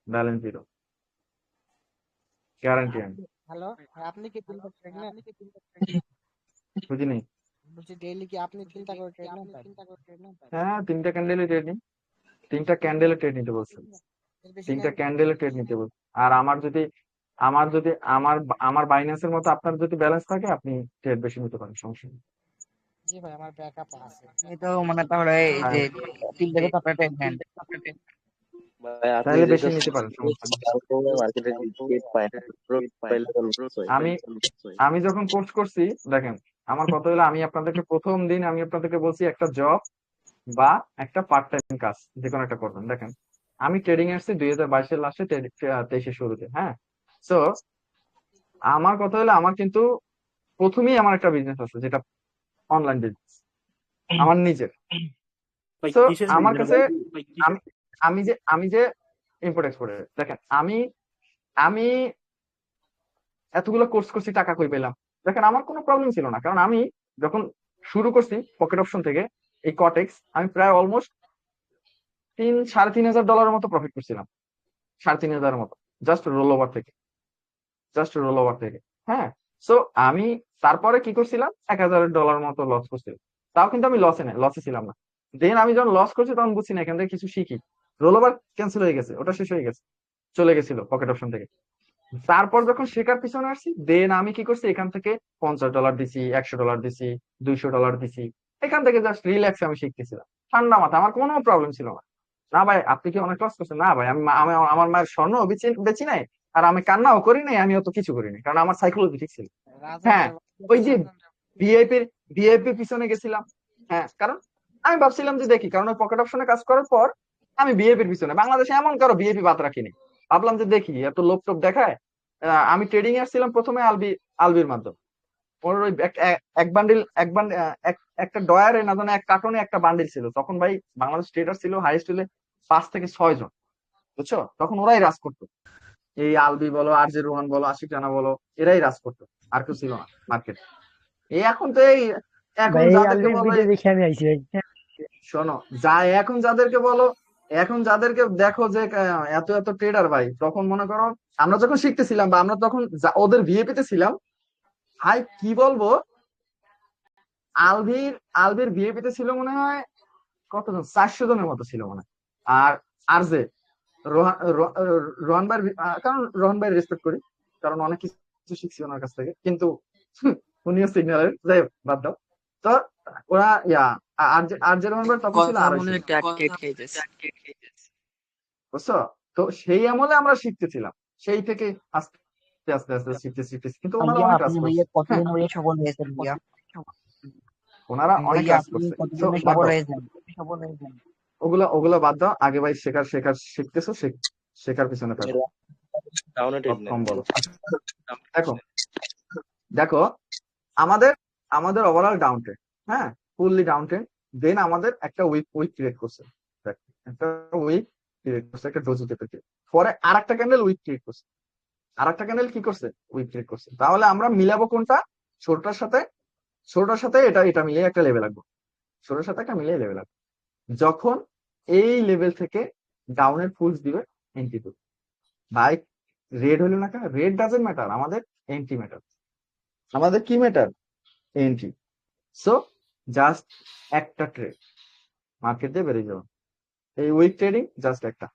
ব্যালেন্স জিরো, গ্যারান্টি আমি। হ্যালো, আপনি কি তিনটা ট্রেড নেন? বুঝিনি। বলছি ডেইলি কি আপনি তিনটা করে ট্রেড নেন? হ্যাঁ, তিনটা ক্যান্ডেলে ট্রেড নিই, তিনটা ক্যান্ডেলে ট্রেড নিতে বলছেন, এর বেশি তিনটা নেন? ক্যান্ডেলে ট্রেড নিতে বলছেন। আর আমার বাইন্যান্সের মতো আপনার যদি ব্যালেন্স থাকে আপনি ট্রেড বেশি নিতে পারেন, সমস্যা নেই। জি ভাই, আমার ব্যাকআপ আছে। এই তো মানে তাহলে এই যে তিনটা তো আপনারা নেন। চাইলে বেশি নিতে পারেন, সমস্যা নেই। আমি আমি যখন কোর্স করছি, দেখেন আমার কথা হলো, আমি আপনাদেরকে প্রথম দিন আমি আপনাদেরকে বলছি একটা জব বা একটা পার্ট টাইম কাজ যে কোনো একটা করবেন। দেখেন আমি ট্রেডিং আসছি 2022-এর লাস্টে, 23-এর শুরুতে, হ্যাঁ। সো আমার কথা হলো, আমার কিন্তু প্রথমেই আমার একটা বিজনেস আছে যেটা অনলাইন বিজনেস আমার নিজের। ভাই তো কিসের আমার business কাছে ভাই? কিসের? আমি যে ইম্পোর্ট এক্সপোর্টের, দেখেন আমি এতগুলো কোর্স করছি, টাকা কই পেলাম? দেখেন আমার কোনো প্রবলেম ছিল না, কারণ আমি যখন শুরু করছি পকেট অপশন থেকে এই কটেক্স, আমি প্রায় অলমোস্ট $3,500 মতো প্রফিট করছিলাম, 3,500 মতো, জাস্ট রোল ওভার থেকে, হ্যাঁ। সো আমি তারপরে কি করছিলাম, $1,000 মতো লস করছিলাম, তাও কিন্তু আমি লসে ছিলাম না। দেন আমি যখন লস করছি তখন বুঝছি না, এখান থেকে কিছু শিখি, রোল ওভার ক্যান্সেল হয়ে গেছে, ওটা শেষ হয়ে গেছে, চলে গেছিল পকেট অপশন থেকে। তারপর যখন শেখার পিছনে আসছি, দেন আমি কি করছি, এখান থেকে $50 দিছি, $100 দিছি, $200 দিছি, এখান থেকে জাস্ট রিল্যাক্স আমি শিখতেছিলাম, ঠান্ডা মাথা, আমার কোনো প্রবলেম ছিল না। না ভাই আপনি কি অনেক লস করছেন? না ভাই, আমি আমার মায়ের স্বর্ণ বেচি নাই, আর আমি কান্নাও করি নাই, আমি অত কিছু করি নাই, কারণ আমার সাইকোলজি ঠিক ছিল। হ্যাঁ, ওই যে ভিআইপির পিছনে গেছিলাম, হ্যাঁ, কারণ আমি ভাবছিলাম যে দেখি, কারণ ওই পকেট অপশনে কাজ করার পর আমি ভিআইপির পিছনে, বাংলাদেশে এমন কারো ভিআইপি বাদ রাখিনি, ভাবলাম যে দেখি এত লোক টোপ দেখায়। আমি ট্রেডিং এ আসছিলাম প্রথমে আলবির মাধ্যমে, ওর ওই একটা ডয়ারে না জানো এক কার্টনে একটা বান্ডিল ছিল, তখন ভাই বাংলাদেশ ট্রেডার ছিল হাইয়েস্ট হলে 5 থেকে 6 জন, বুঝছো, তখন ওরাই রাজ করতো, এই আলবি বলো, আর যে রোহান বলো, আশিক রানা বলো, এরাই রাজ করতো, আর কেউ ছিল না মার্কেট। এখন তো এখন ভাই এই যাদেরকে আলবির বলো, ভিডিও দেখে আমি আইছি ভাই। শোনো, এখন যাদেরকে বলো, এখন যাদেরকে দেখো যে এত এত ট্রেডার ভাই, তখন মনে করো আমরা যখন শিখতেছিলাম বা আমরা তখন ওদের ভিএপি তে ছিলাম, ভাই কি বলবো, আলবির ভিএপি তে ছিল মনে হয় কতজন, 400 জনের মতো ছিল মনে হয়। আর আর যে রোহান ভাই, কারণ রোহান ভাই রেসপেক্ট করি, কারণ অনেক কিছু শিখছি ওনার কাছ থেকে, কিন্তু উনিও সিগন্যালের, যাই হোক, বাদ দাও। তো ওরা আর যে মেম্বার তখন ছিল কথা 250। মনে হয় টার্গেট খেয়েছে। বুঝছো? তো সেই আমলে আমরা শিখতেছিলাম, সেই থেকে আস্তে আস্তে আস্তে শিখতে কিন্তু ওনারা ভাইয়া অনেক কাজ আপনি করছে। ভাইয়া হ্যাঁ, কতদিন ভাইয়া সফল হয়েছেন ভাইয়া? ওনারা অনেক ভাইয়া কাজ আপনি করছে। কতদিনে বাদ সফল দাও, হয়েছেন? ওগুলা বাদ দাও আগে ভাই। শেখার শিখতেছো, শেখার পিছনে থাকো, কম বলো। দেখো দেখো আমাদের আমাদের ওভারঅল ডাউন ট্রেন্ড, হ্যাঁ, ফুললি ডাউন ট্রেন্ড। দেন আমাদের একটা উইক ক্রিয়েট করছে, একটা উইক ক্রিয়েট করছে, একটা ডোজো থেকে। পরে আরেকটা ক্যান্ডেল উইক ক্রিয়েট করছে, আরেকটা ক্যান্ডেল কি করছে, উইক ক্রিয়েট করছে। তাহলে আমরা মিলাবো কোনটা? ছোটটার সাথে, ছোটটার সাথে এটা মিলিয়ে একটা লেভেল লাগবে, ছোটটার সাথে একটা মিলিয়ে লেভেল লাগবে। যখন এই লেভেল থেকে ডাউনের ফুলস দিবে, এন্ট্রি দেবে ভাই। রেড হলো না কেন, রেড ডাজেন্ট ম্যাটার, আমাদের এন্ট্রি ম্যাটার। আমাদের কি ম্যাটার? এন্ট্রি। সো জাস্ট একটা ট্রেড মার্কেট দিয়ে বেরিয়ে যাবে। এই উইক ট্রেডিং জাস্ট একটা,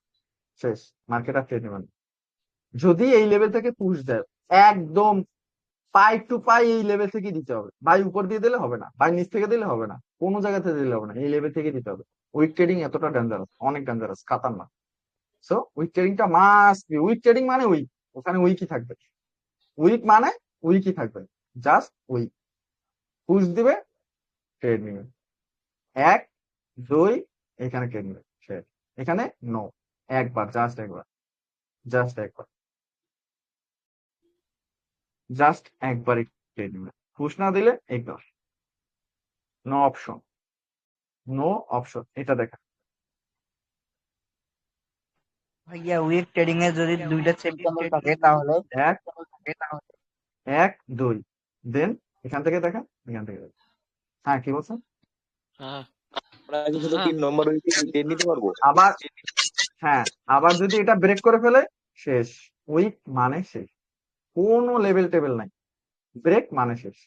শেষ। মার্কেট আর ট্রেড নেবেন। যদি এই লেভেল থেকে পুশ দেয়, একদম পাই টু পাই এই লেভেল থেকে দিতে হবে ভাই। উপর দিয়ে দিলে হবে না ভাই, নিচ থেকে দিলে হবে না, কোনো জায়গা থেকে দিলে হবে না, এই লেভেল থেকে দিতে হবে। উইক ট্রেডিং এতটা ডেঞ্জারাস, অনেক ডেঞ্জারাস, খাতারনাক। সো উইক ট্রেডিংটা মাস্ট বি। উইক ট্রেডিং মানে উইক, ওখানে উইকই থাকবে। উইক মানে উইকই থাকবে, জাস্ট উইক। পুশ দিবে, ট্রেড নিবে, 1 2 এখানে ট্রেড নিবে, শেষ। এখানে নো, একবার, জাস্ট একবার, জাস্ট একবার, জাস্ট একবারই ট্রেড নিবে। পুশ না দিলে ignore, no option, no option. এটা দেখা ভাইয়া উইক ট্রেডিং এ যদি দুইটা সেম ক্যান্ডেল থাকে তাহলে 1 1 2, দেন এখান থেকে দেখা, এখান থেকে দেখা। হ্যাঁ, কি বলছেন? আবার হ্যাঁ, আবার যদি এটা ব্রেক করে ফেলে, শেষ। উইক মানে শেষ, কোনো লেভেল টেবিল নাই, ব্রেক মানে শেষ।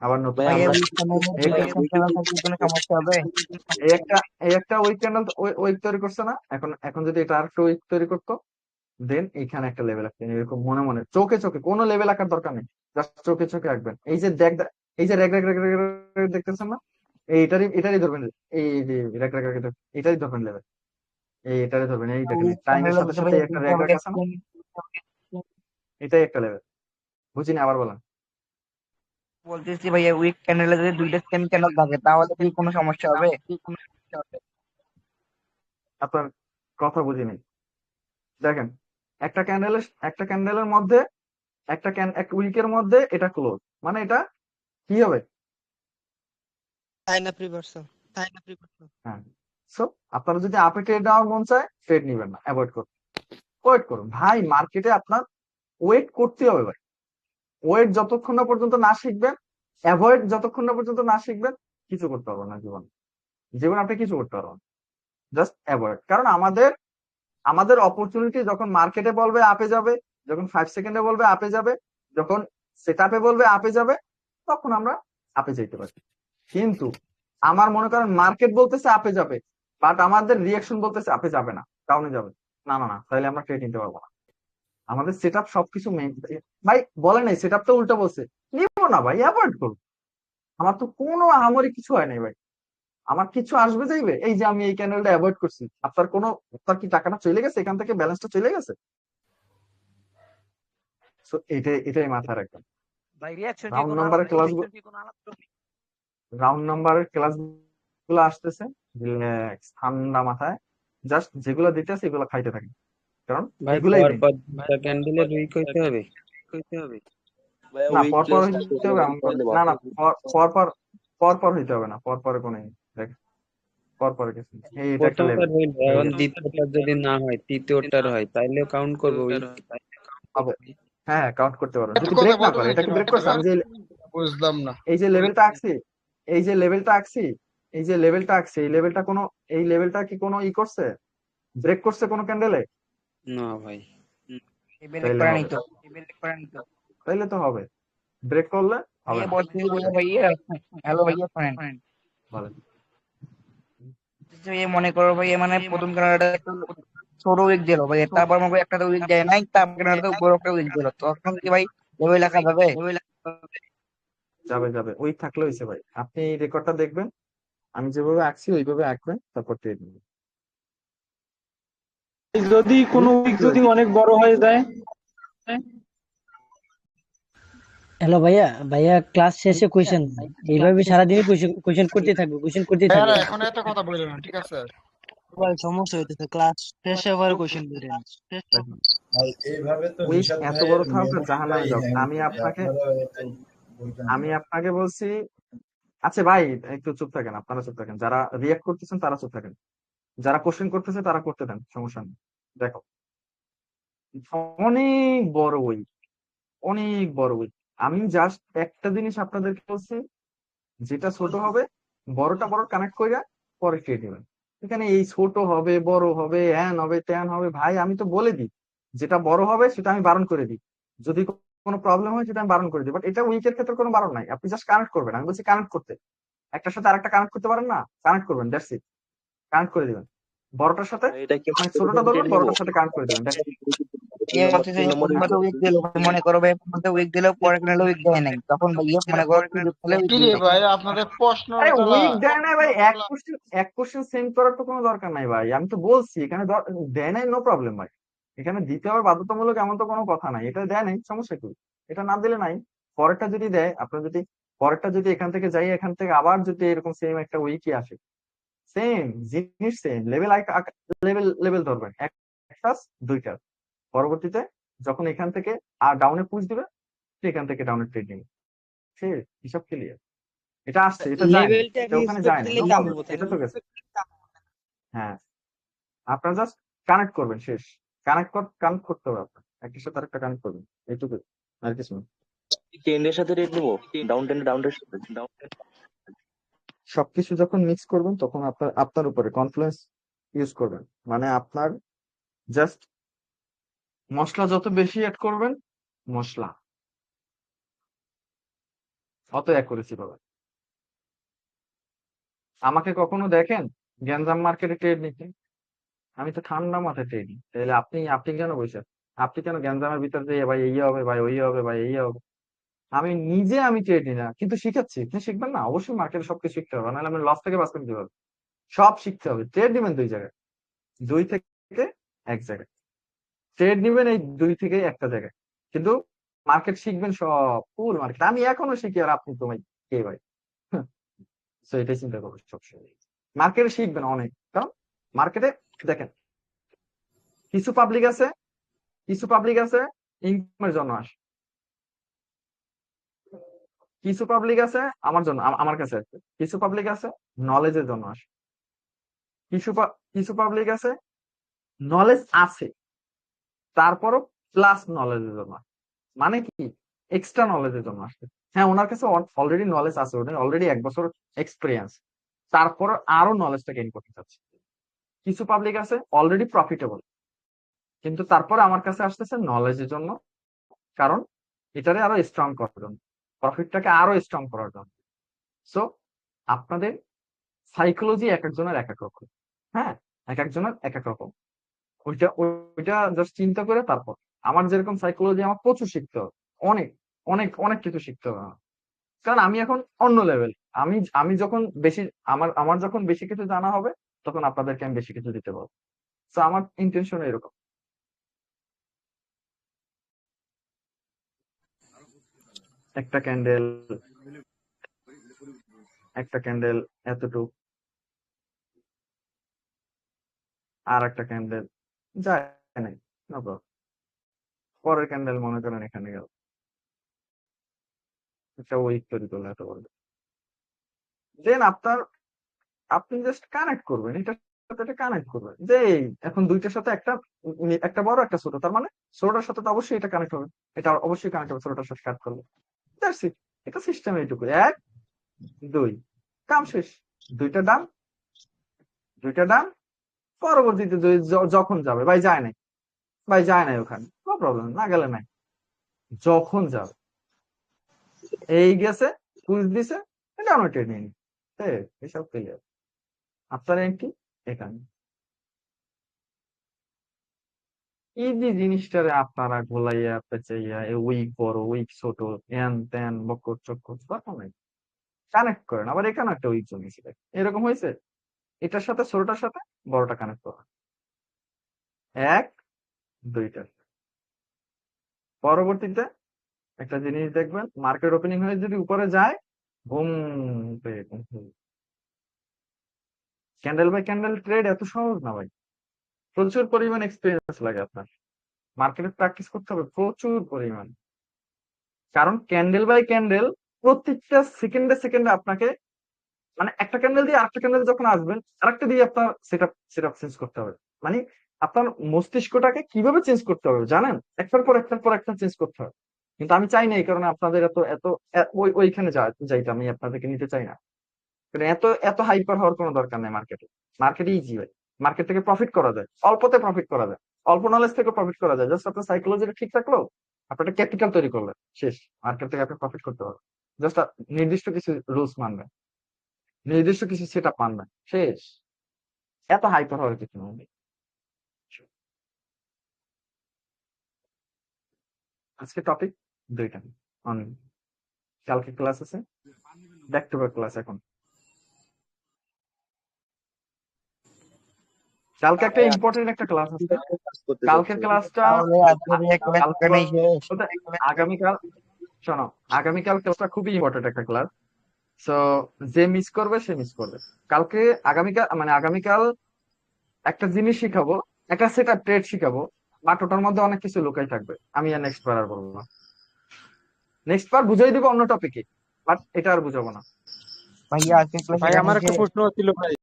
আবার নতুন ভাইয়া আমরা উইক ক্যান্ডেল দুইটা সেম ক্যান্ডেল থাকলে কোনো সমস্যা হবে? এই একটা উইক ক্যান্ডেল উইক তৈরি করছে না, এখন যদি এটা আরেকটা উইক তৈরি করতো, দেন এখানে একটা লেভেল আঁকতেন, এরকম মনে মনে, চোখে চোখে, কোনো লেভেল আঁকার দরকার নেই, জাস্ট চোখে চোখে আঁকবেন। এই যে এই যে রেগ রেগ রেগ রেগ রেগ দেখতেছেন না, এটারই ধরবেন। এই যে রেগ রেগ রেগ এটারই ধরবেন লেভেল, এটারই ধরবেন। এই দেখেন উইক টাইমের ক্যান্ডেল সাথে যদি সাথে ভাইয়া একটা দুইটা রেগ রেগ ভাইয়া আছে না, এটাই একটা লেভেল। বুঝিনি, আবার বলেন। বলতেছি ভাইয়া উইক ক্যান্ডেলে যদি দুইটা সেম ক্যান্ডেল থাকে তাহলে কি কোনো সমস্যা হবে? আপনার কথা বুঝিনি। দেখেন, একটা ক্যান্ডেলের মধ্যে, এক উইকের মধ্যে এটা ক্লোজ, মানে এটা কি হবে? তাই না প্রিপারেশন। হ্যাঁ। সো আপনারা যদি আপে ট্রেড নেওয়ার মন চায়, ট্রেড নিবেন না, অ্যাভয়েড করুন, ওয়েট করুন ভাই। মার্কেটে আপনার ওয়েট করতে হবে ভাই। ওয়েট যতক্ষণ না পর্যন্ত না শিখবেন, অ্যাভয়েড যতক্ষণ না পর্যন্ত না শিখবেন, কিছু করতে পারবেন না জীবন আপনি কিছু করতে পারবেন, জাস্ট অ্যাভয়েড। কারণ আমাদের অপরচুনিটি যখন মার্কেটে বলবে আপে যাবে, যখন 5 সেকেন্ডে বলবে আপে যাবে, যখন সেট আপে বলবে আপে যাবে, তখন আমরা আপে যেতে পারি। কিন্তু আমার মনে করেন মার্কেট বলতেছে আপে যাবে, বাট আমাদের রিয়াকশন বলতেছে আপে যাবে না, ডাউনে যাবে, না না না, তাহলে আমরা ট্রেড নিতে পারবো না। আমাদের সেট আপ সবকিছু ভাই বলে নাই, সেট আপ তো উল্টা বলছে, নিবো না ভাই, অ্যাভয়েড করবো। আমার তো কোনো আহামরি কিছু হয় নাই ভাই, আমার কিছু আসবে যাইবে, এই যে আমি এই ক্যান্ডেলটা অ্যাভয়েড করছি, আপনার কি টাকাটা চলে গেছে এখান থেকে, ব্যালেন্সটা চলে গেছে? সো এটাই মাথায় রাখবেন। ভাই রিঅ্যাকশন কি রাউন্ড কোনো নাম্বারের আলাদা, ক্লাস রিঅ্যাকশন কি কোনো আলাদা? রাউন্ড নাম্বারের ক্লাস গুলো আসতেছে, রিল্যাক্স, ঠান্ডা মাথায় জাস্ট যেগুলো দিতেছে এগুলো খাইতে থাকেন, কারণ ভাই এগুলাই পর মেইন। পর দুইটা ক্যান্ডেলের উইক হইতে হবে। না, পরপর হইতে হবে এমন না, না, পরপর হইতে হবে না, পরপর কোনো দেখ, পরপর কিছু না। এটা একটা প্রথমটার লেভেল হইল, এখন দ্বিতীয়টার যদি না হয় তৃতীয়টার হয় তাইলে কাউন্ট করবো উইক। হবে। হ্যাঁ, কাউন্ট করতে পারবেন যদি ব্রেক না করে। এটা কি ব্রেক করছে? আমি যে বুঝলাম না। এই যে লেভেলটা আঁকছি, এই যে লেভেলটা আঁকছি, এই যে লেভেলটা আঁকছি, এই লেভেলটা কি কোনো করছে, ব্রেক করছে কোনো ক্যান্ডেলে? না ভাই। তাইলে হবে, তাইলে তো হবে। ব্রেক করলে হবে ভাইয়া না। বলতেছি ভাইয়া হ্যালো ভাইয়া ফ্রেন্ড, বলেন। মনে করো ভাইয়া মানে প্রথম ক্যান্ডেলটা একটু ছোট উইক দিল ভাইয়া, তারপর মনে করো একটা উইক দেয় নাই, তারপর ক্যান্ডেলটা বড় একটা উইক দিল, তখন কি ভাই লেভেল রাখা যাবে? যাবে যাবে, উইক থাকলে হয়েছে ভাই। আপনি রেকর্ডটা দেখবেন, আমি যেভাবে আঁকছি ওইভাবে আঁকবেন, তারপর ট্রেড নেবেন। যদি কোনো উইক যদি অনেক বড় হয়ে যায়? হ্যালো ভাইয়া, ভাইয়া ক্লাস শেষে কোয়েশ্চেন এইভাবে সারাদিনই কোয়েশ্চেন করতে থাকবে, কোয়েশ্চেন করতে থাকবে। এখন এত কথা বললো না, ঠিক আছে? ভাই সমস্যা হইতেছে, ক্লাস শেষে আবার কোয়েশ্চেন করেন। দেখেন, আর এইভাবে তো উইক নিশাদ এত ভাইয়ের বড় থাকুক আর মেমোরিটাই জাহান্নামে যাক, হ্যাং আমি করে, আপনাকে আপনারা এত বলবেন আমি না। আপনাকে বলছি। আচ্ছা ভাই, একটু চুপ থাকেন, আপনারা চুপ থাকেন, যারা রিয়াক্ট করতেছেন তারা চুপ থাকেন, যারা কোশ্চেন করতেছে তারা করতে দেন, সমস্যা নেই। দেখো, অনেক বড় উইক, অনেক বড় উইক। আমি জাস্ট একটা জিনিস আপনাদেরকে বলছি, যেটা ছোট হবে বড়টা বড় কানেক্ট করে পরে ট্রেড নেবেন। এখানে এই ছোট হবে, বড় হবে, হ্যান হবে, ত্যান হবে, ভাই আমি তো বলে দিই যেটা বড় হবে সেটা আমি বারণ করে দিই, যদি কোনো প্রবলেম হয় সেটা আমি বারণ করে দিই। বাট এটা উইকের ক্ষেত্রে কোনো বারণ নাই, আপনি জাস্ট কানেক্ট করবেন। আমি বলছি কানেক্ট করতে, একটার সাথে আরেকটা কানেক্ট করতে পারেন না, কানেক্ট করবেন, দ্যাটস ইট। কানেক্ট করে দিবেন বড়টার সাথে, এটা কি মানে ছোটটা ধরবেন, বড়টার সাথে কানেক্ট করে দিবেন, দ্যাটস ইট। ইয়ে বলতেছে যে প্রথমে উইক দিল, মনে করো ভাই প্রথমে উইক দিল, পরে কোনো উইক দেয় নাই, তখন ইয়ে মনে করো সুযোগ পেলে উইক কি রে দিল। ভাই, আপনাদের প্রশ্ন আরে যারা উইক দেয় নাই ভাই, এক কোশ্চেন সেন্ড করার তো কোনো দরকার নাই ভাই, আমি তো বলছি এখানে দেয় নাই, নো প্রবলেম ভাই। এখানে দিতে হবে বাধ্যতামূলক এমন তো কোনো কথা নাই, এটা দেয় নাই, সমস্যা কি? এটা না দিলে নাই, পরেরটা যদি দেয়, আপনার যদি পরেরটা যদি এখান থেকে যাই, এখান থেকে আবার যদি এরকম সেম একটা উইকই আসে, সেম জিনিস, সেম লেভেল, লেভেল লেভেল ধরবেন, একটা দুইটা, পরবর্তীতে যখন এখান থেকে আর ডাউনে পুশ দিবে, এখান থেকে ডাউনে ট্রেড নিবে, ঠিক, হিসাব ক্লিয়ার। এটা আসছে, এটা যায় না, লেভেলটা এটা ওখানে রিস্পেক্ট যায় না, দিলেই নো কাম প্রবলেম, হবো, তাই এটা না? তো গেছে। হ্যাঁ, আপনার জাস্ট কানেক্ট করবেন, শেষ। কানেক্ট করতে হবে আপনার, একটার সাথে আরেকটা কানেক্ট করবেন, এইটুকু, আর কিছু না। টেন্ডের সাথে রেট নিবো, ডাউন টেন্ডের সাথে সবকিছু যখন মিক্স করবেন তখন আপনার আপনার উপরে কনফ্লুয়েন্স ইউজ করবেন, মানে আপনার জাস্ট মশলা যত বেশি অ্যাড করবেন, মশলা অত অ্যাকুরেসি পাবেন। আমাকে কখনো দেখেন গ্যাঞ্জাম মার্কেটে ট্রেড নিতে? আমি তো ঠান্ডা মাথায় ট্রেড নিই, তাহলে আপনি আপনি কেন বসে, আপনি কেন গ্যাঞ্জামের ভিতর দিয়ে ভাই এই হবে, ভাই ওই হবে, ভাই এই হবে? আমি নিজে আমি ট্রেড নিই না, কিন্তু শিখাচ্ছি, আপনি শিখবেন না? অবশ্যই মার্কেটে সবকিছু শিখতে হবে, নাহলে আমি লস থেকে বাঁচবেন কিভাবে? সব শিখতে হবে। ট্রেড দিবেন দুই জায়গায়, দুই থেকে এক জায়গায়, ট্রেড নিবেন এই দুই থেকে একটা জায়গায়, কিন্তু মার্কেট শিখবেন সব, ফুল মার্কেট। আমি এখনো শিখি, আর আপনি তো ভাই কে ভাই? তো এটাই চিন্তা করবো সবসময়, মার্কেটে শিখবেন অনেক, কারণ মার্কেটে দেখেন কিছু পাবলিক আছে, কিছু পাবলিক আছে ইনকামের জন্য আসে, কিছু পাবলিক আছে আমার জন্য, আমার কাছে আছে, কিছু পাবলিক আছে নলেজের জন্য আসে, কিছু পাবলিক আছে নলেজ আছে তারপরও প্লাস নলেজের জন্য আসে। মানে কি, এক্সট্রা নলেজের জন্য আসে। হ্যাঁ, ওনার কাছে অলরেডি নলেজ আছে, উনি অলরেডি 1 বছর এক্সপিরিয়েন্স, তারপর আরো নলেজটা গেইন করতে চাচ্ছে। কিছু পাবলিক আছে অলরেডি প্রফিটেবল, কিন্তু তারপরে আমার কাছে আসতেছে নলেজের জন্য, কারণ এটারে আরো স্ট্রং করার জন্য, প্রফিটটাকে আরো স্ট্রং করার জন্য। সো আপনাদের সাইকোলজি এক একজনের এক এক রকম, হ্যাঁ, এক একজনের এক এক রকম। ওইটা ওইটা জাস্ট চিন্তা করে তারপর, আমার যেরকম সাইকোলজি, আমার প্রচুর শিখতে হবে, অনেক অনেক অনেক কিছু শিখতে হবে আমার। কারণ আমি এখন অন্য লেভেল, আমি আমি যখন বেশি, আমার আমার যখন বেশি কিছু জানা হবে, তখন আপনাদেরকে আমি বেশি কিছু দিতে পারবো। তো আমার ইন্টেনশন এরকম। একটা ক্যান্ডেল, একটা ক্যান্ডেল এতটুক, আর একটা ক্যান্ডেল যায় নাই, no problem। পরের ক্যান্ডেল মনে করেন এখানে গেল, একটা উইক তৈরি করলো এত বড়, দেন আপনি জাস্ট কানেক্ট করবেন, এটার সাথে এটা কানেক্ট করবেন, যে এই এখন দুইটার সাথে একটা, একটা বড় একটা ছোট, তার মানে ছোটটার সাথে তো অবশ্যই এটা কানেক্ট হবে, এটা অবশ্যই কানেক্ট হবে ছোটটার সাথে কাট করলে, দ্যাটস ইট। এটা সিস্টেম এইটুকু, এক দুই, কাম শেষ। দুইটা ডান, দুইটা ডান, পরবর্তীতে যখন যাবে, ভাই যায় নাই, ভাই যায় নাই ওখানে, নো প্রবলেম, না গেলে নাই, যখন যাবে এই গেছে, কুইজ দিছে, এটা আমরা ট্রেড নিয়ে নিই, এসব ক্লিয়ার। আপনার এন্ট্রি এখানে। ইজি জিনিসটারে আপনারা গোলাইয়া পেঁচাইয়া উইক বড় উইক ছোট হ্যান ত্যান বকর চক্কর দরকার নাই, কানেক্ট করেন। আবার এখানে একটা উইক জমেছে, এরকম হয়েছে, এটার সাথে ছোটটার সাথে বড়টা কানেক্ট করা, এক দুইটা। পরবর্তীতে একটা জিনিস দেখবেন, মার্কেট ওপেনিং হয়ে যদি উপরে যায়, boom, candle by candle trade এত সহজ না ভাই, প্রচুর পরিমাণ এক্সপিরিয়েন্স লাগে আপনার, মার্কেটে প্র্যাকটিস করতে হবে প্রচুর পরিমাণ। কারণ ক্যান্ডেল বাই ক্যান্ডেল প্রত্যেকটা সেকেন্ডে সেকেন্ডে আপনাকে, মানে একটা ক্যান্ডেল দিয়ে আরেকটা ক্যান্ডেল যখন আসবেন, আরেকটা দিয়ে আপনার সেটআপ চেঞ্জ করতে হবে। মানে আপনার মস্তিষ্কটাকে কিভাবে চেঞ্জ করতে হবে জানেন, একটার পর একটার পর একটা চেঞ্জ করতে হবে। কিন্তু আমি চাই না, এই কারণে আপনাদের এত এত ওইখানে যাইতে আমি আপনাদেরকে নিতে চাই না। কারণ এত এত হাইপার হওয়ার কোনো দরকার নেই মার্কেটে। মার্কেটে ইজি হয়, মার্কেট থেকে প্রফিট করা যায়, অল্পতে প্রফিট করা যায়, অল্প নলেজ থেকে প্রফিট করা যায়। জাস্ট আপনার সাইকোলজিটা ঠিক থাকলো, আপনার একটা ক্যাপিটাল তৈরি করলেন, শেষ। মার্কেট থেকে আপনি প্রফিট করতে পারবেন, জাস্ট নির্দিষ্ট কিছু রুলস মানবেন, নির্দিষ্ট কিছু সেট আপ মানবেন, শেষ। এত হাইপার হওয়ার কিছু নেই। আজকে টপিক দুইটা অনলি, কালকে ক্লাস আছে, ব্যাক টু ব্যাক ক্লাস। এখন কালকে একটা ইম্পর্টেন্ট একটা ক্লাস আছে, কালকের ক্লাসটা আগামীকাল, শোনো, আগামীকাল ক্লাসটা খুবই ইম্পর্টেন্ট একটা ক্লাস। সো যে মিস করবে সে মিস করবে। কালকে আগামীকাল একটা জিনিস শিখাবো, একটা সেট আপ ট্রেড শিখাবো, বাট ওটার মধ্যে অনেক কিছু লুকাই থাকবে। আমি আর নেক্সট বার আর বলবো না, নেক্সট বার বুঝাই দিব অন্য টপিকে, বাট এটা আর বুঝাবো না। ভাইয়া আজকে ভাই আমার একটা প্রশ্ন ছিল ভাই।